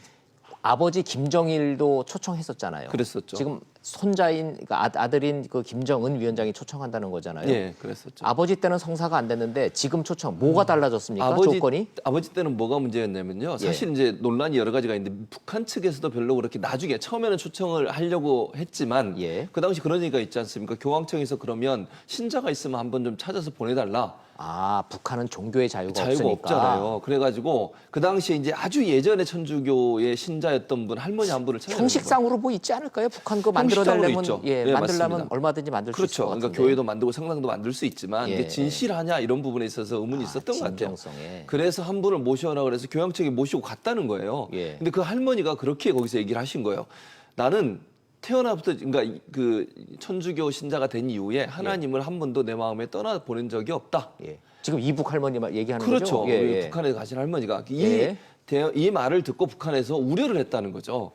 아버지 김정일도 초청했었잖아요. 그랬었죠. 지금 손자인 그러니까 아들인 그 김정은 위원장이 초청한다는 거잖아요. 예, 그랬었죠. 아버지 때는 성사가 안 됐는데 지금 초청 뭐가 달라졌습니까? 조건이? 아버지 때는 뭐가 문제였냐면요. 사실 이제 논란이 여러 가지가 있는데 북한 측에서도 별로 그렇게 나중에 처음에는 초청을 하려고 했지만 예. 그 당시 그런 얘기가 있지 않습니까? 교황청에서 그러면 신자가 있으면 한번 좀 찾아서 보내달라. 아, 북한은 종교의 자유가 자유가 없으니까. 없잖아요. 그래가지고 그 당시에 이제 아주 예전에 천주교의 신자였던 분 할머니 한 분을 찾아내는 거예요. 형식상으로 뭐 있지 않을까요? 북한 거 형식상으로 만들어내려면 있죠. 예, 예, 만들려면 맞습니다. 얼마든지 만들 수 있을 그렇죠. 것 같은데. 그러니까 교회도 만들고 성당도 만들 수 있지만 예, 이게 진실하냐 이런 부분에 있어서 의문이 있었던 것 같아요. 진정성에. 그래서 한 분을 모셔오라 그래서 교황청에 모시고 갔다는 거예요. 예. 근데 그 할머니가 그렇게 거기서 얘기를 하신 거예요. 나는 태어나부터 그러니까 그 천주교 신자가 된 이후에 하나님을 한 번도 내 마음에 떠나 보낸 적이 없다. 예. 지금 이북 할머니 얘기하는 그렇죠. 거죠? 예, 예. 북한에 가신 할머니가 예. 이 말을 듣고 북한에서 우려를 했다는 거죠.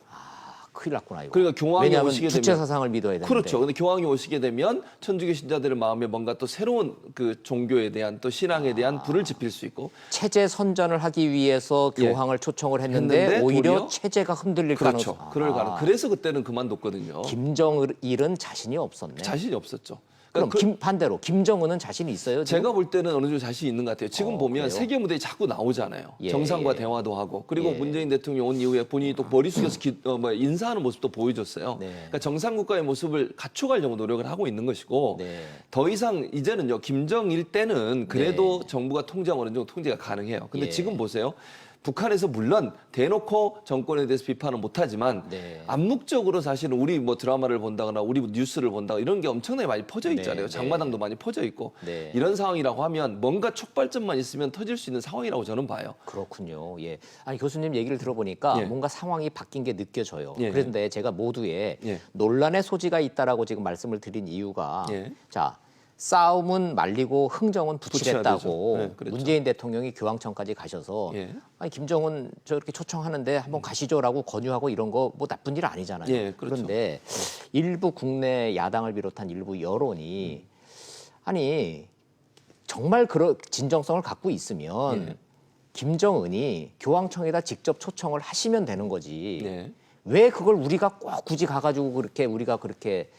큰일 났구나 이거. 그러니까 교황이 왜냐하면 오시게 주체 되면 사상을 믿어야 되는데. 그렇죠. 근데 교황이 오시게 되면 천주교 신자들의 마음에 뭔가 또 새로운 그 종교에 대한 또 신앙에 대한 불을 지필 수 있고 체제 선전을 하기 위해서 예. 교황을 초청을 했는데 오히려 도리어? 체제가 흔들릴 그렇죠. 가능성. 그럴 가능. 그래서 그때는 그만뒀거든요. 김정일은 자신이 없었네. 자신이 없었죠. 그럼 그러니까 반대로 김정은은 자신이 있어요? 지금? 제가 볼 때는 어느 정도 자신 있는 것 같아요. 지금 보면 그래요? 세계 무대에 자꾸 나오잖아요. 예, 정상과 예. 대화도 하고 그리고 예. 문재인 대통령 온 이후에 본인이 또 머리 숙여서 인사하는 모습도 보여줬어요. 네. 그러니까 정상 국가의 모습을 갖춰가려고 노력을 하고 있는 것이고 네. 더 이상 이제는요. 김정일 때는 그래도 정부가 통제하고 어느 정도 통제가 가능해요. 근데 예. 지금 보세요. 북한에서 물론 대놓고 정권에 대해서 비판은 못하지만 네. 암묵적으로 사실은 우리 뭐 드라마를 본다거나 우리 뉴스를 본다거나 이런 게 엄청나게 많이 퍼져 있잖아요. 네, 장마당도 많이 퍼져 있고 네. 이런 상황이라고 하면 뭔가 촉발점만 있으면 터질 수 있는 상황이라고 저는 봐요. 그렇군요. 예. 아니 교수님 얘기를 들어보니까 예. 뭔가 상황이 바뀐 게 느껴져요. 예. 그런데 제가 모두에 예. 논란의 소지가 있다라고 지금 말씀을 드린 이유가 예. 자 싸움은 말리고 흥정은 붙이랬다고 붙여야 되죠. 네, 그랬죠. 문재인 대통령이 교황청까지 가셔서 예. 아니 김정은 저렇게 초청하는데 한번 가시죠라고 권유하고 이런 거 뭐 나쁜 일 아니잖아요. 예, 그렇죠. 그런데 일부 국내 야당을 비롯한 일부 여론이 아니 정말 그런 진정성을 갖고 있으면 예. 김정은이 교황청에다 직접 초청을 하시면 되는 거지. 네. 왜 그걸 우리가 꼭 굳이 가가지고 우리가 그렇게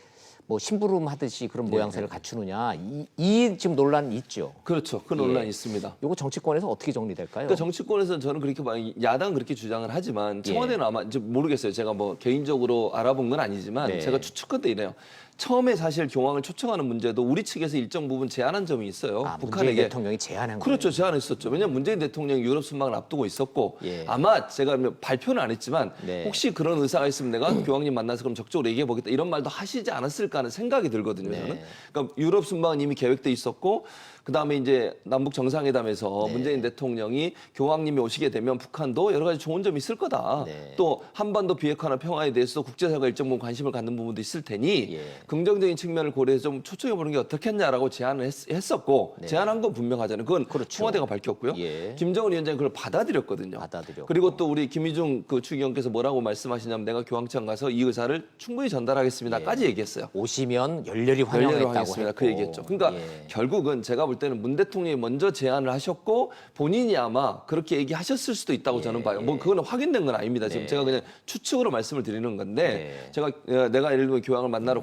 뭐 심부름 하듯이 그런 모양새를 갖추느냐. 이 지금 논란이 있죠. 그렇죠. 그 논란이 있습니다. 요거 정치권에서 어떻게 정리될까요? 그러니까 정치권에서는 저는 그렇게 야당은 그렇게 주장을 하지만 청와대는 아마 이제 모르겠어요. 제가 뭐 개인적으로 알아본 건 아니지만 네. 제가 추측컨대 이래요. 처음에 사실 교황을 초청하는 문제도 우리 측에서 일정 부분 제한한 점이 있어요. 문재인 북한에게. 대통령이 제안한 거예요. 그렇죠. 제안했었죠. 왜냐하면 문재인 대통령이 유럽 순방을 앞두고 있었고 예. 아마 제가 발표는 안 했지만 네. 혹시 그런 의사가 있으면 내가 교황님 만나서 그럼 적극적으로 얘기해 보겠다 이런 말도 하시지 않았을까 하는 생각이 들거든요. 네. 저는. 그러니까 유럽 순방은 이미 계획돼 있었고 그다음에 이제 남북 정상회담에서 네. 문재인 대통령이 교황님이 오시게 되면 북한도 여러 가지 좋은 점이 있을 거다. 네. 또 한반도 비핵화나 평화에 대해서 국제사회가 일정 부분 관심을 갖는 부분도 있을 테니 예. 긍정적인 측면을 고려해서 좀 초청해 보는 게 어떻겠냐라고 제안을 했었고 네. 제안한 건 분명하잖아요. 그건 그렇죠. 청와대가 밝혔고요. 예. 김정은 위원장이 그걸 받아들였거든요. 받아들였고. 그리고 또 우리 김희중 그 추기경께서 뭐라고 말씀하시냐면 내가 교황청 가서 이 의사를 충분히 전달하겠습니다까지 얘기했어요. 오시면 열렬히 열렬히 환영했다고 하겠습니다. 했고. 그 얘기했죠. 그러니까 예. 결국은 제가 볼 때는 문 대통령이 먼저 제안을 하셨고 본인이 아마 그렇게 얘기하셨을 수도 있다고 저는 봐요. 뭐 그거는 확인된 건 아닙니다. 지금 네. 제가 그냥 추측으로 말씀을 드리는 건데 네. 내가 예를 들면 교황을 만나러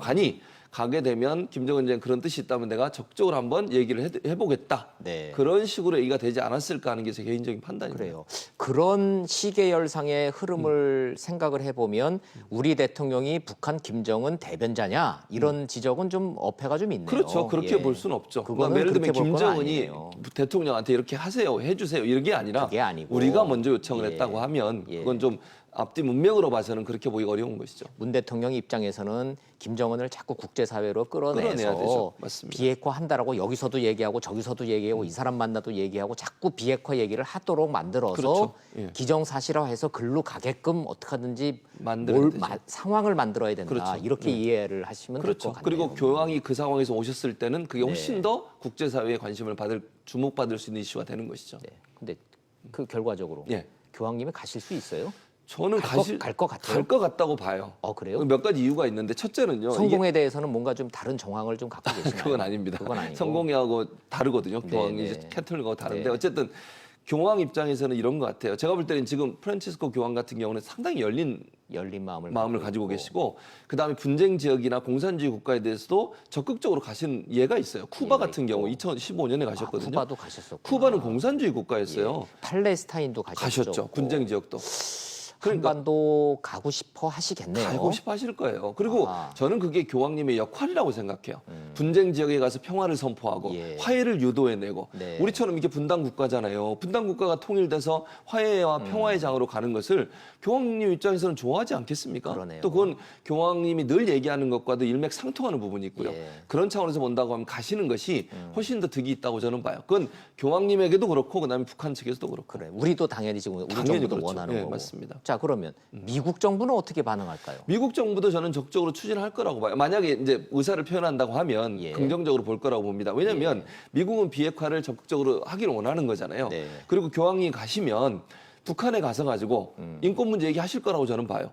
가게 되면 김정은 위원장 그런 뜻이 있다면 내가 적극적으로 한번 얘기를 해보겠다. 네. 그런 식으로 얘기가 되지 않았을까 하는 게 제 개인적인 판단입니다. 그래요. 그런 시계열상의 흐름을 생각을 해보면 우리 대통령이 북한 김정은 대변자냐 이런 지적은 좀 어폐가 좀 있네요. 그렇죠. 그렇게 예. 볼 수는 없죠. 그거는 그러니까 예를 들면 그렇게 볼 건 김정은이 아니에요. 대통령한테 이렇게 하세요, 해주세요 이런 게 아니라 그게 아니고. 우리가 먼저 요청을 예. 했다고 하면 예. 그건 좀 앞뒤 문맥으로 봐서는 그렇게 보기가 어려운 것이죠. 문 대통령 입장에서는 김정은을 자꾸 국제사회로 끌어내야 끌어내서 되죠. 맞습니다. 비핵화한다라고 여기서도 얘기하고 저기서도 얘기하고 이 사람 만나도 얘기하고 자꾸 비핵화 얘기를 하도록 만들어서 그렇죠. 예. 기정사실화해서 글로 가게끔 어떻게 하든지 만들어야 되죠. 상황을 만들어야 된다. 그렇죠. 이렇게 이해를 하시면 될 그렇죠. 것 같네요. 그리고 교황이 그 상황에서 오셨을 때는 그게 훨씬 네. 더 국제사회의 관심을 주목받을 수 있는 이슈가 되는 것이죠. 네. 근데 그 결과적으로 예. 교황님이 가실 수 있어요? 저는 갈 것 같아요? 갈 것 같다고 봐요. 그래요? 몇 가지 이유가 있는데 첫째는요. 성공에 대해서는 뭔가 좀 다른 정황을 좀 갖고 계시나요? 그건 아닙니다. 그건 아니고. 성공회하고 다르거든요. 네, 교황이 네. 이제 캐톨릭하고 다른데 네. 어쨌든 교황 입장에서는 이런 것 같아요. 제가 볼 때는 지금 프란치스코 교황 같은 경우는 상당히 열린 마음을 가지고 계시고 그다음에 분쟁 지역이나 공산주의 국가에 대해서도 적극적으로 가신 예가 있어요. 쿠바 예가 같은 있고. 경우 2015년에 가셨거든요. 쿠바도 가셨었고. 쿠바는 공산주의 국가였어요. 팔레스타인도 가셨죠. 분쟁 지역도. 한반도 가고 싶어 하시겠네요. 가고 싶어 하실 거예요. 그리고 아하. 저는 그게 교황님의 역할이라고 생각해요. 분쟁 지역에 가서 평화를 선포하고 예. 화해를 유도해내고 네. 우리처럼 이게 분단 국가잖아요. 분단 국가가 통일돼서 화해와 평화의 장으로 가는 것을 교황님 입장에서는 좋아하지 않겠습니까? 그러네요. 또 그건 교황님이 늘 얘기하는 것과도 일맥상통하는 부분이 있고요. 예. 그런 차원에서 본다고 하면 가시는 것이 훨씬 더 득이 있다고 저는 봐요. 그건 교황님에게도 그렇고 그다음에 북한 측에서도 그렇고. 그래. 우리도 당연히 지금 우리 당연히 정부도 그렇죠. 원하는 예, 거고. 맞습니다. 자, 그러면 미국 정부는 어떻게 반응할까요? 미국 정부도 저는 적극적으로 추진할 거라고 봐요. 만약에 이제 의사를 표현한다고 하면 예. 긍정적으로 볼 거라고 봅니다. 왜냐하면 미국은 비핵화를 적극적으로 하기를 원하는 거잖아요. 네. 그리고 교황이 가시면 북한에 가서 가지고 인권 문제 얘기하실 거라고 저는 봐요.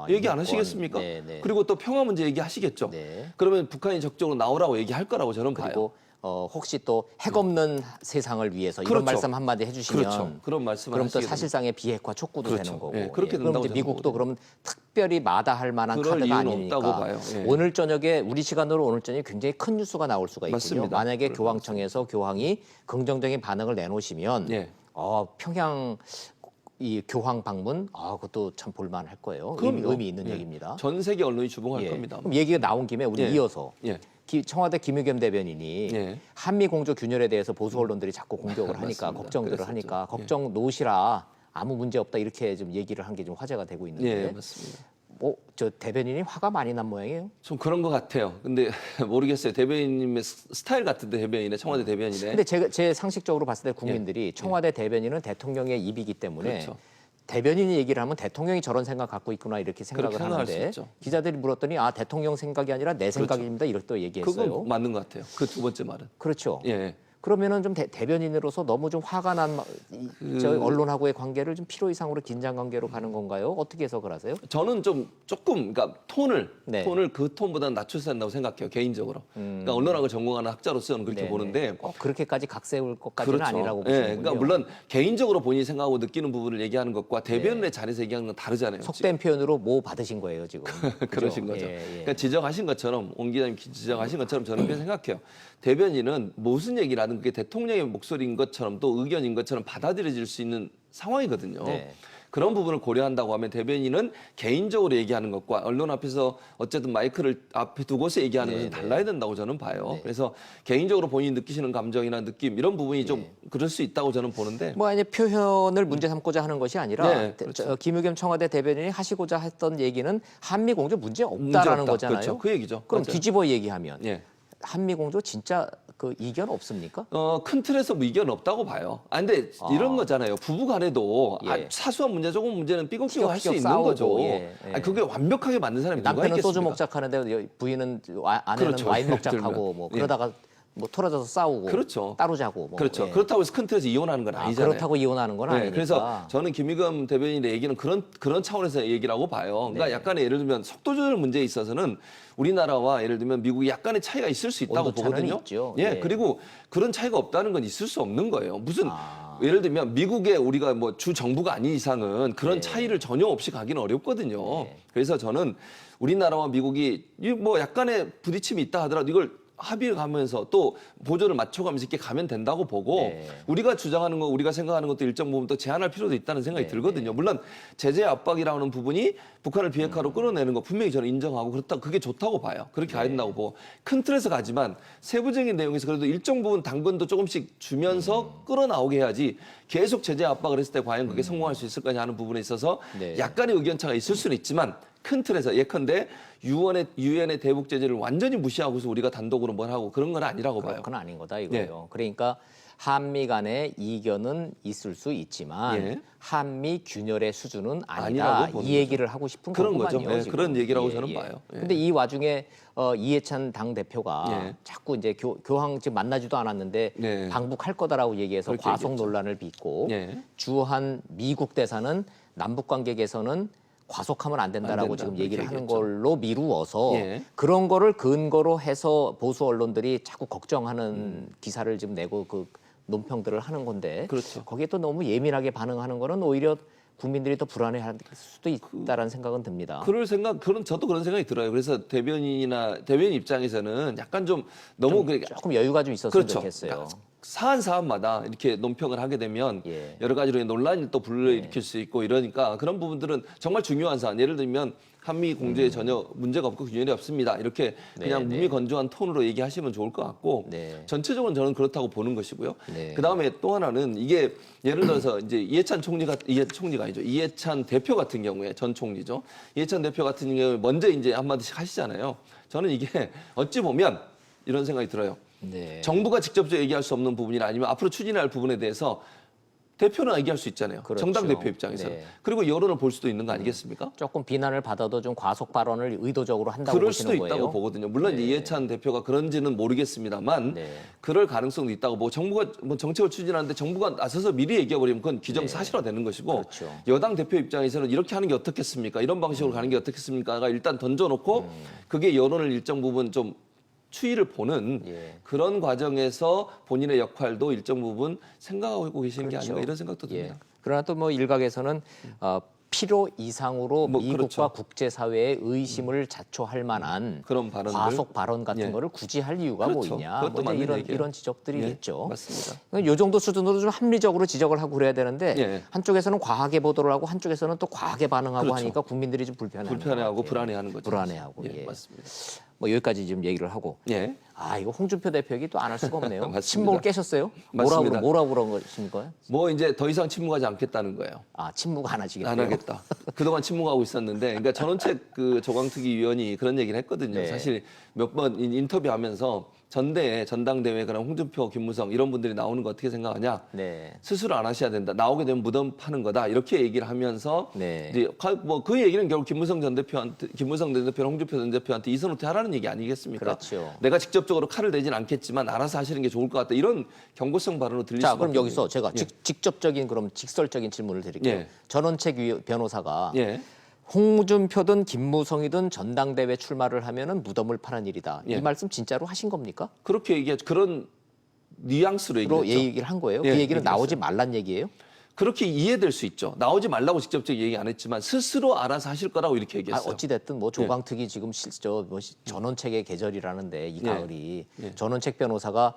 얘기 안 인권. 하시겠습니까? 네, 네. 그리고 또 평화 문제 얘기하시겠죠. 네. 그러면 북한이 적극적으로 나오라고 얘기할 거라고 저는 봐요. 그리고 혹시 또 핵 없는 세상을 위해서 이런 그렇죠. 말씀 한마디 해주시면 그렇죠. 그런 말씀을 그럼 또 하시게 사실상의 비핵화 촉구도 그렇죠. 되는 거고. 예, 그렇게 그럼 된다고 이제 저는 미국도 그러면 특별히 마다할 만한 그럴 카드가 이유는 아니니까 없다고 봐요. 예. 오늘 저녁에 우리 시간으로 오늘 저녁에 굉장히 큰 뉴스가 나올 수가 있거든요. 맞습니다. 만약에 그럴 교황청에서 교황이 긍정적인 반응을 내놓으시면 예. 평양 이 교황 방문 그것도 참 볼만할 거예요. 그럼요. 의미 있는 예. 얘기입니다. 전 세계 언론이 주목할 예. 겁니다. 그럼 얘기가 나온 김에 우리 예. 이어서 예. 청와대 김의겸 대변인이 예. 한미 공조 균열에 대해서 보수 언론들이 자꾸 공격을 하니까 맞습니다. 걱정들을 그랬었죠. 하니까 예. 걱정 놓으시라 아무 문제 없다 이렇게 좀 얘기를 한 게 좀 화제가 되고 있는데 예, 맞습니다. 저 대변인이 화가 많이 난 모양이에요. 좀 그런 것 같아요. 근데 모르겠어요. 대변인님의 스타일 같은데 대변인의 청와대 대변인의. 근데 제 상식적으로 봤을 때 국민들이 청와대 대변인은 대통령의 입이기 때문에 그렇죠. 대변인이 얘기를 하면 대통령이 저런 생각 갖고 있구나 이렇게 생각을 그렇게 생각할 수 하는데 있죠. 기자들이 물었더니 대통령 생각이 아니라 내 생각입니다 이렇게 또 얘기했어요. 그건 맞는 것 같아요. 그 두 번째 말은. 그렇죠. 예. 그러면은 좀 대변인으로서 너무 좀 화가 난 저 언론하고의 관계를 좀 필요 이상으로 긴장 관계로 가는 건가요? 어떻게 해석을 하세요? 저는 조금 그러니까 톤을 그 톤보다는 낮춰야 한다고 생각해요. 개인적으로. 그러니까 언론학을 전공하는 학자로서 저는 그렇게 네네. 보는데 그렇게까지 각세울 것까지는 그렇죠. 아니라고 예, 보시는군요. 그러니까 물론 개인적으로 본인이 생각하고 느끼는 부분을 얘기하는 것과 대변인의 자리에서 얘기하는 건 다르잖아요. 속된 표현으로 뭐 받으신 거예요 지금. 그러신 그죠? 거죠. 예, 예. 그러니까 지적하신 것처럼 옹 기자님 지적하신 것처럼 저는 그렇게 생각해요. 대변인은 무슨 얘기를 하든 그게 대통령의 목소리인 것처럼 또 의견인 것처럼 받아들여질 수 있는 상황이거든요. 네. 그런 부분을 고려한다고 하면 대변인은 개인적으로 얘기하는 것과 언론 앞에서 어쨌든 마이크를 앞에 두고서 얘기하는 것은 달라야 된다고 저는 봐요. 그래서 개인적으로 본인이 느끼시는 감정이나 느낌 이런 부분이 좀 그럴 수 있다고 저는 보는데 뭐 아니 표현을 문제 삼고자 하는 것이 아니라 네, 그렇죠. 김의겸 청와대 대변인이 하시고자 했던 얘기는 한미 공조 문제 없다라는 문제 없다. 거잖아요. 그렇죠. 그 얘기죠. 그럼 맞아요. 뒤집어 얘기하면 예. 한미 공조 진짜 그 이견 없습니까? 큰 틀에서 뭐 이견 없다고 봐요. 근데 이런 거잖아요. 부부 간에도 예. 사소한 문제, 조금 문제는 삐걱삐걱 할 수 삐걱삐걱 있는 싸우고, 거죠. 예, 예. 그게 완벽하게 맞는 사람이 누가 남편은 있겠습니까? 소주 먹자 하는데 부인은 아내는 그렇죠. 와인 예를 먹자 들면. 하고 뭐 예. 그러다가 뭐 털어져서 싸우고 그렇죠. 따로 자고 뭐. 그렇죠. 예. 그렇다고 해서 큰 틀에서 이혼하는 건 아니잖아요. 그렇다고 이혼하는 건 아니니까. 그래서 저는 김의겸 대변인의 얘기는 그런 차원에서 얘기라고 봐요. 그러니까 네. 약간의 예를 들면 속도 조절 문제에 있어서는 우리나라와 예를 들면 미국이 약간의 차이가 있을 수 있다고 온도 차이는 보거든요. 있죠. 예, 네. 그리고 그런 차이가 없다는 건 있을 수 없는 거예요. 무슨 예를 들면 미국에 우리가 뭐 주 정부가 아닌 이상은 그런 네. 차이를 전혀 없이 가기는 어렵거든요. 그래서 저는 우리나라와 미국이 뭐 약간의 부딪힘이 있다 하더라도 이걸 합의를 가면서 또 보조를 맞춰가면서 이렇게 가면 된다고 보고 네. 우리가 주장하는 거, 우리가 생각하는 것도 일정 부분 또 제한할 필요도 있다는 생각이 들거든요. 물론 제재 압박이라는 부분이 북한을 비핵화로 끌어내는 거 분명히 저는 인정하고 그렇다, 그게 좋다고 봐요. 그렇게 가야 된다고 보고 큰 틀에서 가지만 세부적인 내용에서 그래도 일정 부분 당근도 조금씩 주면서 끌어나오게 해야지 계속 제재 압박을 했을 때 과연 그게 성공할 수 있을 거냐 하는 부분에 있어서 네. 약간의 의견차가 있을 수는 있지만 큰 틀에서 예컨대 유엔의 대북 제재를 완전히 무시하고서 우리가 단독으로 뭘 하고 그런 건 아니라고 봐요. 그건 아닌 거다 이거예요. 그러니까 한미 간의 이견은 있을 수 있지만 예. 한미 균열의 수준은 아니라고 아니다. 보는 이 얘기를 하고 싶은 그런 거군요. 거죠. 예, 지금. 그런 얘기라고 저는 봐요. 예. 근데 이 와중에 이해찬 당 대표가 예. 자꾸 이제 교황 지금 만나지도 않았는데 네. 방북할 거다라고 얘기해서 그렇게 과속 얘기했죠. 논란을 빚고 예. 주한 미국 대사는 남북 관계 개선은 과속하면 안 된다라고 안 된다. 지금 그렇게 얘기를 하는 얘기했죠. 걸로 미루어서 예. 그런 거를 근거로 해서 보수 언론들이 자꾸 걱정하는 기사를 지금 내고 그 논평들을 하는 건데 그렇죠. 거기에 또 너무 예민하게 반응하는 거는 오히려 국민들이 더 불안해할 수도 있다라는 생각은 듭니다. 저도 그런 생각이 들어요. 그래서 대변인 입장에서는 약간 좀 너무 조금 여유가 좀 있었으면 그렇죠. 좋겠어요. 그러니까 사안마다 이렇게 논평을 하게 되면 예. 여러 가지로 논란이 또 불러일으킬 수 있고 이러니까 그런 부분들은 정말 중요한 사안. 예를 들면 한미 공조에 전혀 문제가 없고 균열이 없습니다. 이렇게 그냥 네. 무미건조한 톤으로 얘기하시면 좋을 것 같고 네. 전체적으로 저는 그렇다고 보는 것이고요. 네. 그다음에 또 하나는 이게 예를 들어서 이제 이해찬 대표 같은 경우에 전 총리죠. 이해찬 대표 같은 경우에 먼저 이제 한마디씩 하시잖아요. 저는 이게 어찌 보면 이런 생각이 들어요. 네. 정부가 직접적으로 얘기할 수 없는 부분이나 아니면 앞으로 추진할 부분에 대해서 대표는 얘기할 수 있잖아요. 그렇죠. 정당 대표 입장에서는. 네. 그리고 여론을 볼 수도 있는 거 아니겠습니까? 조금 비난을 받아도 좀 과속 발언을 의도적으로 한다고 그럴 보시는 수도 거예요. 있다고 보거든요. 물론 네. 이해찬 대표가 그런지는 모르겠습니다만 네. 그럴 가능성도 있다고 보고 정부가 뭐 정책을 추진하는데 정부가 나서서 미리 얘기해버리면 그건 기정사실화 되는 것이고 그렇죠. 여당 대표 입장에서는 이렇게 하는 게 어떻겠습니까? 이런 방식으로 가는 게 어떻겠습니까가 일단 던져놓고 그게 여론을 일정 부분 좀 추이를 보는 예. 그런 과정에서 본인의 역할도 일정 부분 생각하고 계시는 게 그렇죠. 아닌가 이런 생각도 듭니다. 예. 그러나 또 뭐 일각에서는 필요 이상으로 뭐 미국과 그렇죠. 국제사회의 의심을 자초할 만한 그런 발언들. 과속 발언 같은 예. 거를 굳이 할 이유가 그렇죠. 뭐 있냐. 그것도 뭐 이제 맞는 얘기예요. 이런 지적들이 예, 있죠. 맞습니다. 요 정도 수준으로 좀 합리적으로 지적을 하고 그래야 되는데 예. 한쪽에서는 과하게 보도를 하고 한쪽에서는 또 과하게 반응하고 그렇죠. 하니까 국민들이 좀 불편해하고 불안해하는 거죠. 불안해하고. 예, 예. 맞습니다. 뭐 여기까지 지금 얘기를 하고. 예. 이거 홍준표 대표 얘기 또 안 할 수가 없네요. 맞습니다. 침묵을 깨셨어요? 맞습니다. 뭐라고 그런 것입니까? 뭐 이제 더 이상 침묵하지 않겠다는 거예요. 침묵 안 하시겠네요. 안 하겠다. 그동안 침묵하고 있었는데, 그러니까 전원책 그 조광특위 위원이 그런 얘기를 했거든요. 네. 사실 몇 번 인터뷰하면서 전대회, 전당대회 그런 홍준표, 김무성 이런 분들이 나오는 거 어떻게 생각하냐? 네. 스스로 안 하셔야 된다. 나오게 되면 무덤 파는 거다. 이렇게 얘기를 하면서 네. 이제 뭐 그 얘기는 결국 김무성 전 대표랑 홍준표 전 대표한테 이선 후퇴하라는 얘기 아니겠습니까? 그렇죠. 내가 직접적으로 칼을 대진 않겠지만 알아서 하시는 게 좋을 것 같다. 이런 경고성 발언으로 들릴 자, 수밖에 그럼 여기서 없네요. 제가 예. 직접적인 그럼 직설적인 질문을 드릴게요. 예. 전원책 변호사가 예. 홍준표든 김무성이든 전당대회 출마를 하면은 무덤을 파는 일이다. 예. 이 말씀 진짜로 하신 겁니까? 그렇게 얘기하죠. 그런 뉘앙스로 로 얘기했죠. 얘기를 한 거예요? 예, 그 얘기는 얘기했어요. 나오지 말란 얘기예요? 그렇게 이해될 수 있죠. 나오지 말라고 직접적으로 얘기 안 했지만 스스로 알아서 하실 거라고 이렇게 얘기했어요. 어찌 됐든 뭐 조광특위 지금 전원책의 계절이라는데 이 가을이 전원책 변호사가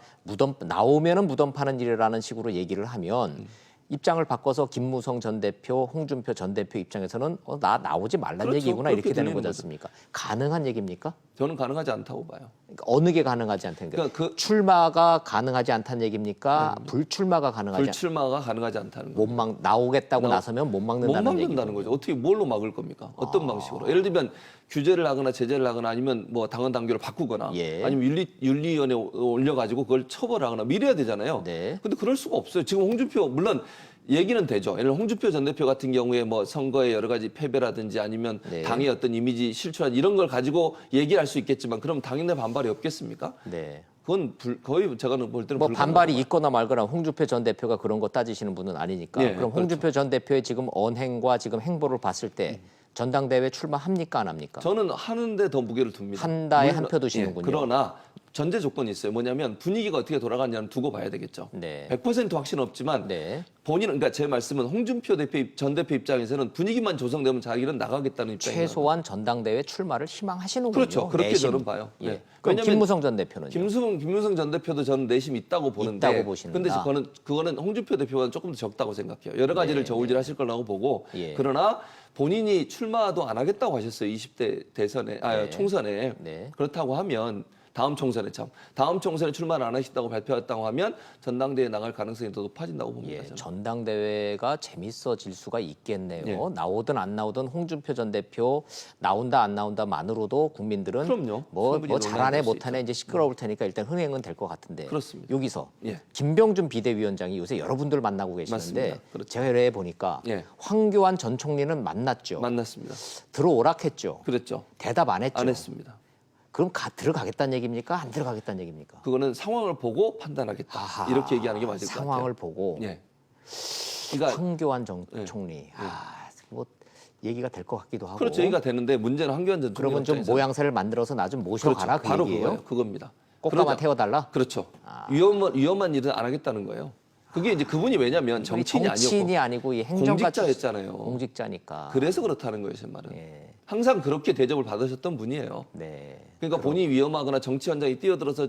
나오면은 무덤 파는 일이라는 식으로 얘기를 하면 입장을 바꿔서 김무성 전 대표, 홍준표 전 대표 입장에서는 나 나오지 말란 그렇죠. 얘기구나 이렇게 그렇게 되는 들리는 거지 거죠. 않습니까? 가능한 얘기입니까? 저는 가능하지 않다고 봐요. 그러니까 어느 게 가능하지 않다는 거예요? 그러니까 출마가 가능하지 않다는 얘기입니까? 불출마가 가능하지 불출마가 가능하지 않다는 거. 나오겠다고 나서면 못 못 막는다는 얘기죠. 막는다는 거죠. 어떻게 뭘로 막을 겁니까? 어떤 방식으로? 예를 들면 규제를 하거나 제재를 하거나 아니면 뭐 당헌 당규를 바꾸거나 예. 아니면 윤리위원회에 올려가지고 그걸 처벌하거나 밀어야 되잖아요. 네. 근데 그럴 수가 없어요. 지금 홍준표 물론 얘기는 되죠. 예를 들어 홍준표 전 대표 같은 경우에 뭐 선거에 여러 가지 패배라든지 아니면 네. 당의 어떤 이미지 실추한 이런 걸 가지고 얘기할 수 있겠지만 그럼 당연히 반발이 없겠습니까? 네. 그건 거의 제가 볼 때는 뭐 불가능한 반발이 것 있거나 말거나 홍준표 전 대표가 그런 거 따지시는 분은 아니니까. 예, 그럼 홍준표 전 대표의 지금 언행과 지금 행보를 봤을 때 전당대회 출마합니까 안 합니까? 저는 하는데 더 무게를 둡니다. 한다에 물론- 한 표 두시는군요. 예, 그러나 전제 조건이 있어요. 뭐냐면 분위기가 어떻게 돌아가냐는 두고 봐야 되겠죠. 네. 100% 확신은 없지만 네. 본인은 그러니까 제 말씀은 홍준표 전 대표 입장에서는 분위기만 조성되면 자기는 나가겠다는 입장이에요. 최소한 전당대회 출마를 희망하시는군요. 그렇죠. 그렇게 내심. 저는 봐요. 예. 네. 그럼 왜냐면 김무성 전 대표는요? 김무성 전 대표도 저는 내심 있다고 보는데 있다고 보시는다. 근데 그거는 홍준표 대표보다는 조금 더 적다고 생각해요. 여러 가지를 네, 저울질하실 거라고 보고 예. 그러나 본인이 출마도 안 하겠다고 하셨어요. 20대 대선에 네. 총선에. 네. 그렇다고 하면 다음 총선에 출마를 안 하신다고 발표했다고 하면 전당대회에 나갈 가능성이 더 높아진다고 봅니다. 예, 저는. 전당대회가 재밌어질 수가 있겠네요. 예. 나오든 안 나오든 홍준표 전 대표 나온다 안 나온다만으로도 국민들은 그럼요. 뭐 충분히 잘하네 논란이 될수 못하네 이제 시끄러울 테니까 일단 흥행은 될 것 같은데. 그렇습니다. 여기서 예. 김병준 비대위원장이 요새 여러분들 만나고 계시는데 맞습니다. 그렇죠. 제가 회의해 보니까 예. 황교안 전 총리는 만났죠. 만났습니다. 들어오락했죠. 그랬죠. 대답 안 했죠. 안 했습니다. 그럼 들어가겠다는 얘기입니까? 안 들어가겠다는 얘기입니까? 그거는 상황을 보고 판단하겠다. 아하, 이렇게 얘기하는 게 맞을 것 같아요. 상황을 보고 예. 그러니까 황교안 예. 총리 뭐 얘기가 될 것 같기도 하고. 그렇죠. 얘기가 되는데 문제는 황교안 전 총리 그러면 좀 모양새를 만들어서 나 좀 모셔가라 그렇죠. 그 바로 얘기예요? 그거예요. 그겁니다. 꽃가마 그러자- 태워달라? 그렇죠. 아. 위험한 일은 안 하겠다는 거예요. 그게 이제 그분이 왜냐면 정치인이 정치인이 아니었고 아니고 이 행정가 공직자였잖아요. 공직자니까. 그래서 그렇다는 거예요, 제 말은. 예. 항상 그렇게 대접을 받으셨던 분이에요. 네. 그러니까 본인이 위험하거나 정치 현장에 뛰어들어서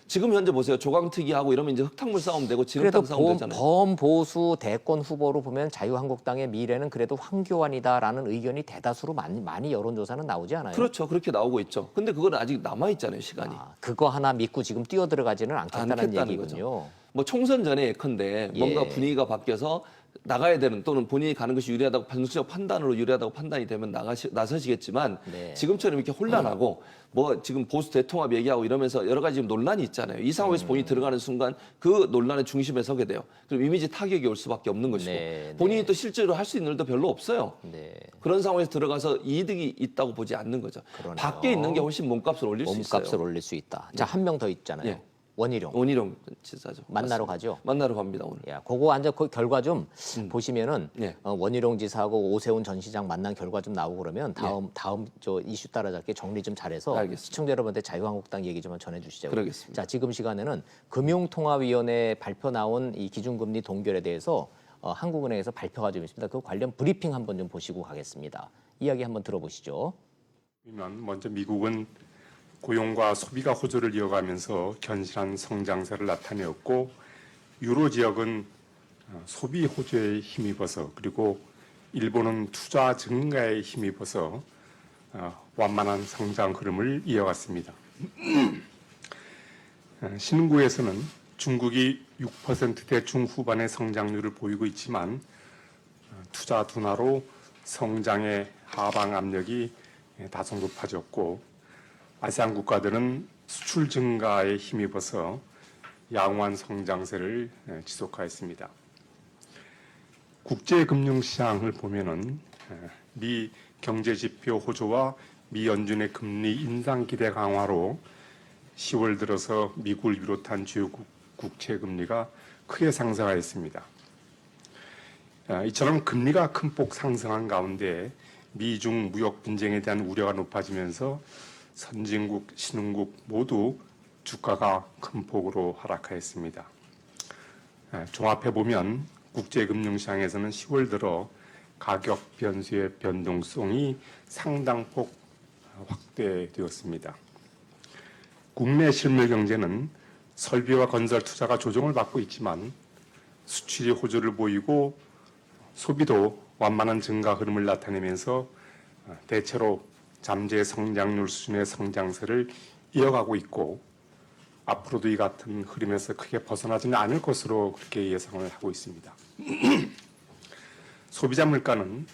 지금 현재 보세요. 조강특위하고 이러면 이제 흙탕물 싸움 되고 그래도 지름땅 싸움 되잖아요. 범보수 대권 후보로 보면 자유한국당의 미래는 그래도 황교안이다라는 의견이 대다수로 많이 여론조사는 나오지 않아요? 그렇죠. 그렇게 나오고 있죠. 근데 그건 아직 남아 있잖아요, 시간이. 그거 하나 믿고 지금 뛰어들어가지는 않겠다는 않겠다는 얘기군요. 뭐 총선 전에 예컨대 뭔가 예. 분위기가 바뀌어서 나가야 되는 또는 본인이 가는 것이 유리하다고 정치적 판단으로 유리하다고 판단이 되면 나서시겠지만 네. 지금처럼 이렇게 혼란하고 뭐 지금 보수 대통합 얘기하고 이러면서 여러 가지 지금 논란이 있잖아요. 이 상황에서 본인이 들어가는 순간 그 논란의 중심에 서게 돼요. 그럼 이미지 타격이 올 수밖에 없는 것이고 네, 본인이 네. 또 실제로 할 수 있는 일도 별로 없어요. 네. 그런 상황에서 들어가서 이득이 있다고 보지 않는 거죠. 그러네요. 밖에 있는 게 훨씬 몸값을 올릴 수 있어요. 몸값을 올릴 수 있다. 자, 한 명 더 있잖아요. 예. 원희룡. 원희룡 지사죠. 만나러 맞습니다. 가죠? 만나러 갑니다 오늘. 야, 그거 완전 그 결과 좀 보시면은 예. 원희룡 지사하고 오세훈 전 시장 만난 결과 좀 나오고 그러면 다음 저 이슈 따라잡게 정리 좀 잘해서 알겠습니다. 시청자 여러분한테 자유한국당 얘기 좀 전해주시죠. 그러겠습니다. 자, 지금 시간에는 금융통화위원회 발표 나온 이 기준금리 동결에 대해서 한국은행에서 발표가 좀 있습니다. 그 관련 브리핑 한번 좀 보시고 가겠습니다. 이야기 한번 들어보시죠. 먼저 미국은 고용과 소비가 호조를 이어가면서 견실한 성장세를 나타내었고 유로 지역은 소비 호조에 힘입어서 그리고 일본은 투자 증가에 힘입어서 완만한 성장 흐름을 이어갔습니다. 신흥국에서는 중국이 6%대 중후반의 성장률을 보이고 있지만 투자 둔화로 성장의 하방 압력이 다소 높아졌고 아세안 국가들은 수출 증가에 힘입어서 양호한 성장세를 지속하였습니다. 국제금융시장을 보면은 미 경제지표 호조와 미 연준의 금리 인상 기대 강화로 10월 들어서 미국을 비롯한 주요 국채금리가 크게 상승하였습니다. 이처럼 금리가 큰 폭 상승한 가운데 미중 무역 분쟁에 대한 우려가 높아지면서 선진국, 신흥국 모두 주가가 큰 폭으로 하락하였습니다. 종합해 보면 국제금융시장에서는 10월 들어 가격 변수의 변동성이 상당폭 확대되었습니다. 국내 실물 경제는 설비와 건설 투자가 조정을 받고 있지만 수출이 호조를 보이고 소비도 완만한 증가 흐름을 나타내면서 대체로 잠재 성장률 수준의 성장세를 이어가고 있고 앞으로도 이 같은 흐름에서 크게 벗어나지는 않을 것으로 그렇게 예상을 하고 있습니다. 소비자 물가는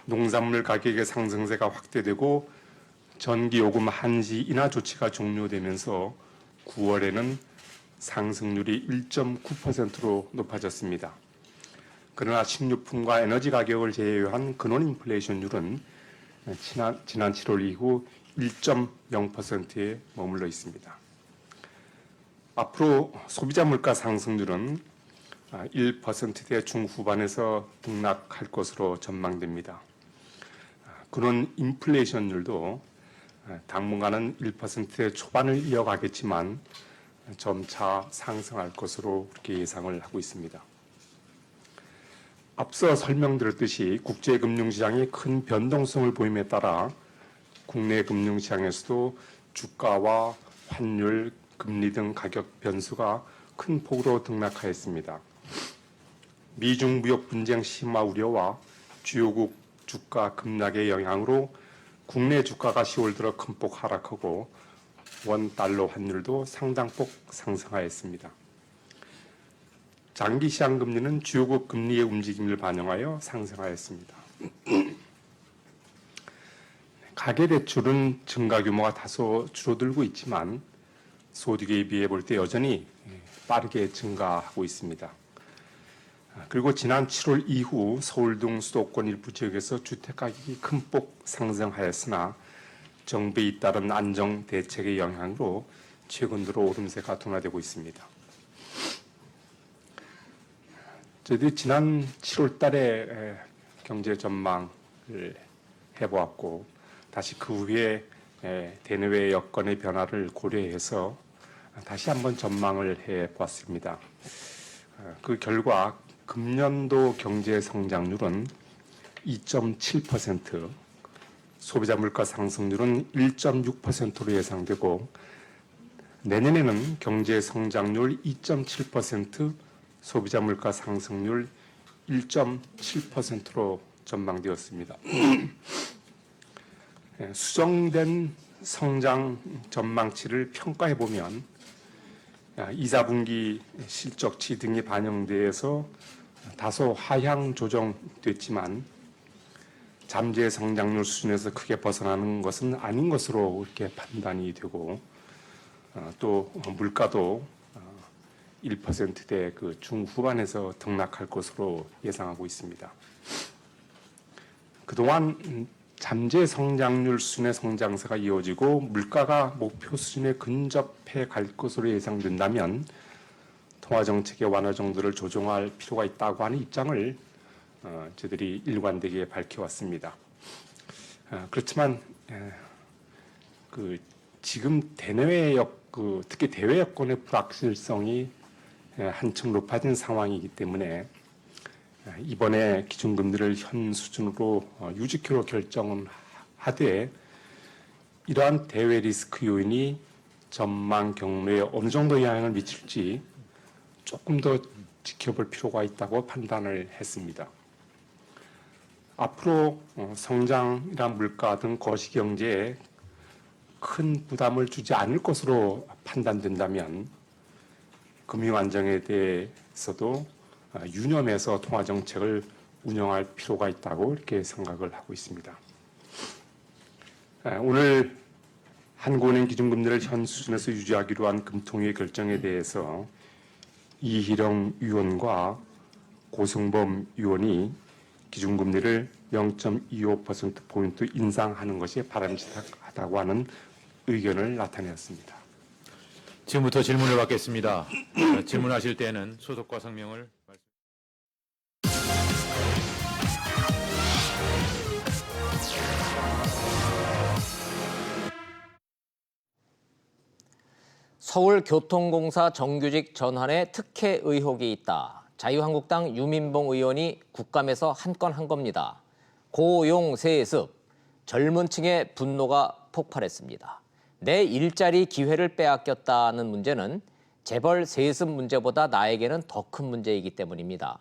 농산물 가격의 상승세가 확대되고 전기요금 한시 인하 조치가 종료되면서 9월에는 상승률이 1.9%로 높아졌습니다. 그러나 식료품과 에너지 가격을 제외한 근원 인플레이션율은 지난 7월 이후 1.0%에 머물러 있습니다. 앞으로 소비자 물가 상승률은 1%대 중후반에서 등락할 것으로 전망됩니다. 근원 인플레이션율도 당분간은 1%대 초반을 이어가겠지만 점차 상승할 것으로 그렇게 예상을 하고 있습니다. 앞서 설명드렸듯이 국제금융시장이 큰 변동성을 보임에 따라 국내 금융시장에서도 주가와 환율, 금리 등 가격 변수가 큰 폭으로 등락하였습니다. 미중 무역 분쟁 심화 우려와 주요국 주가 급락의 영향으로 국내 주가가 10월 들어 큰 폭 하락하고 원 달러 환율도 상당폭 상승하였습니다. 장기 시장 금리는 주요국 금리의 움직임을 반영하여 상승하였습니다. 가계대출은 증가 규모가 다소 줄어들고 있지만 소득에 비해 볼 때 여전히 빠르게 증가하고 있습니다. 그리고 지난 7월 이후 서울 등 수도권 일부 지역에서 주택가격이 큰 폭 상승하였으나 정부에 잇따른 안정 대책의 영향으로 최근 들어 오름세가 둔화되고 있습니다. 저희들이 지난 7월 달에 경제 전망을 해보았고 다시 그 후에 대내외 여건의 변화를 고려해서 다시 한번 전망을 해보았습니다. 그 결과 금년도 경제 성장률은 2.7%, 소비자 물가 상승률은 1.6%로 예상되고 내년에는 경제 성장률 2.7%, 소비자 물가 상승률 1.7%로 전망되었습니다. 수정된 성장 전망치를 평가해 보면 2, 4분기 실적치 등이 반영돼서 다소 하향 조정됐지만 잠재 성장률 수준에서 크게 벗어나는 것은 아닌 것으로 이렇게 판단이 되고 또 물가도 1%대 그 중후반에서 등락할 것으로 예상하고 있습니다. 그동안 잠재 성장률 수준의 성장세가 이어지고 물가가 목표 수준에 근접해 갈 것으로 예상된다면 통화정책의 완화 정도를 조정할 필요가 있다고 하는 입장을 저희들이 일관되게 밝혀왔습니다. 그렇지만 지금 대내외 특히 대외 여건의 불확실성이 한층 높아진 상황이기 때문에 이번에 기준금리를 현 수준으로 유지키로 결정은 하되 이러한 대외 리스크 요인이 전망 경로에 어느 정도 영향을 미칠지 조금 더 지켜볼 필요가 있다고 판단을 했습니다. 앞으로 성장이나 물가 등 거시경제에 큰 부담을 주지 않을 것으로 판단된다면 금융 안정에 대해서도 유념해서 통화 정책을 운영할 필요가 있다고 이렇게 생각을 하고 있습니다. 오늘 한국은행 기준금리를 현 수준에서 유지하기로 한 금통위의 결정에 대해서 이희령 위원과 고승범 위원이 기준금리를 0.25%포인트 인상하는 것이 바람직하다고 하는 의견을 나타내었습니다. 지금부터 질문을 받겠습니다. 질문하실 때는 소속과 성명을 서울교통공사 정규직 전환에 특혜 의혹이 있다. 자유한국당 유민봉 의원이 국감에서 한 건 한 겁니다. 고용 세습, 젊은 층의 분노가 폭발했습니다. 내 일자리 기회를 빼앗겼다는 문제는 재벌 세습 문제보다 나에게는 더 큰 문제이기 때문입니다.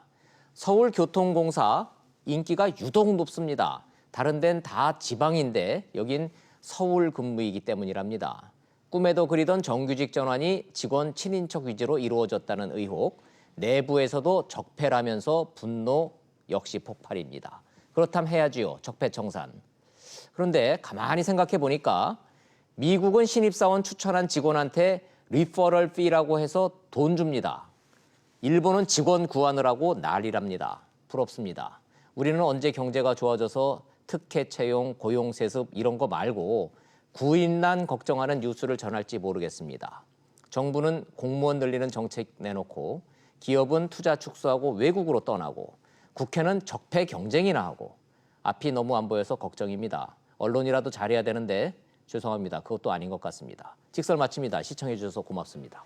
서울교통공사 인기가 유독 높습니다. 다른 데는 다 지방인데 여긴 서울 근무이기 때문이랍니다. 꿈에도 그리던 정규직 전환이 직원 친인척 위주로 이루어졌다는 의혹, 내부에서도 적폐라면서 분노 역시 폭발입니다. 그렇다면 해야지요, 적폐청산. 그런데 가만히 생각해 보니까 미국은 신입사원 추천한 직원한테 리퍼럴 피라고 해서 돈 줍니다. 일본은 직원 구하느라고 난리랍니다. 부럽습니다. 우리는 언제 경제가 좋아져서 특혜 채용, 고용 세습 이런 거 말고 구인난 걱정하는 뉴스를 전할지 모르겠습니다. 정부는 공무원 늘리는 정책 내놓고 기업은 투자 축소하고 외국으로 떠나고 국회는 적폐 경쟁이나 하고 앞이 너무 안 보여서 걱정입니다. 언론이라도 잘해야 되는데 죄송합니다. 그것도 아닌 것 같습니다. 직설 마칩니다. 시청해 주셔서 고맙습니다.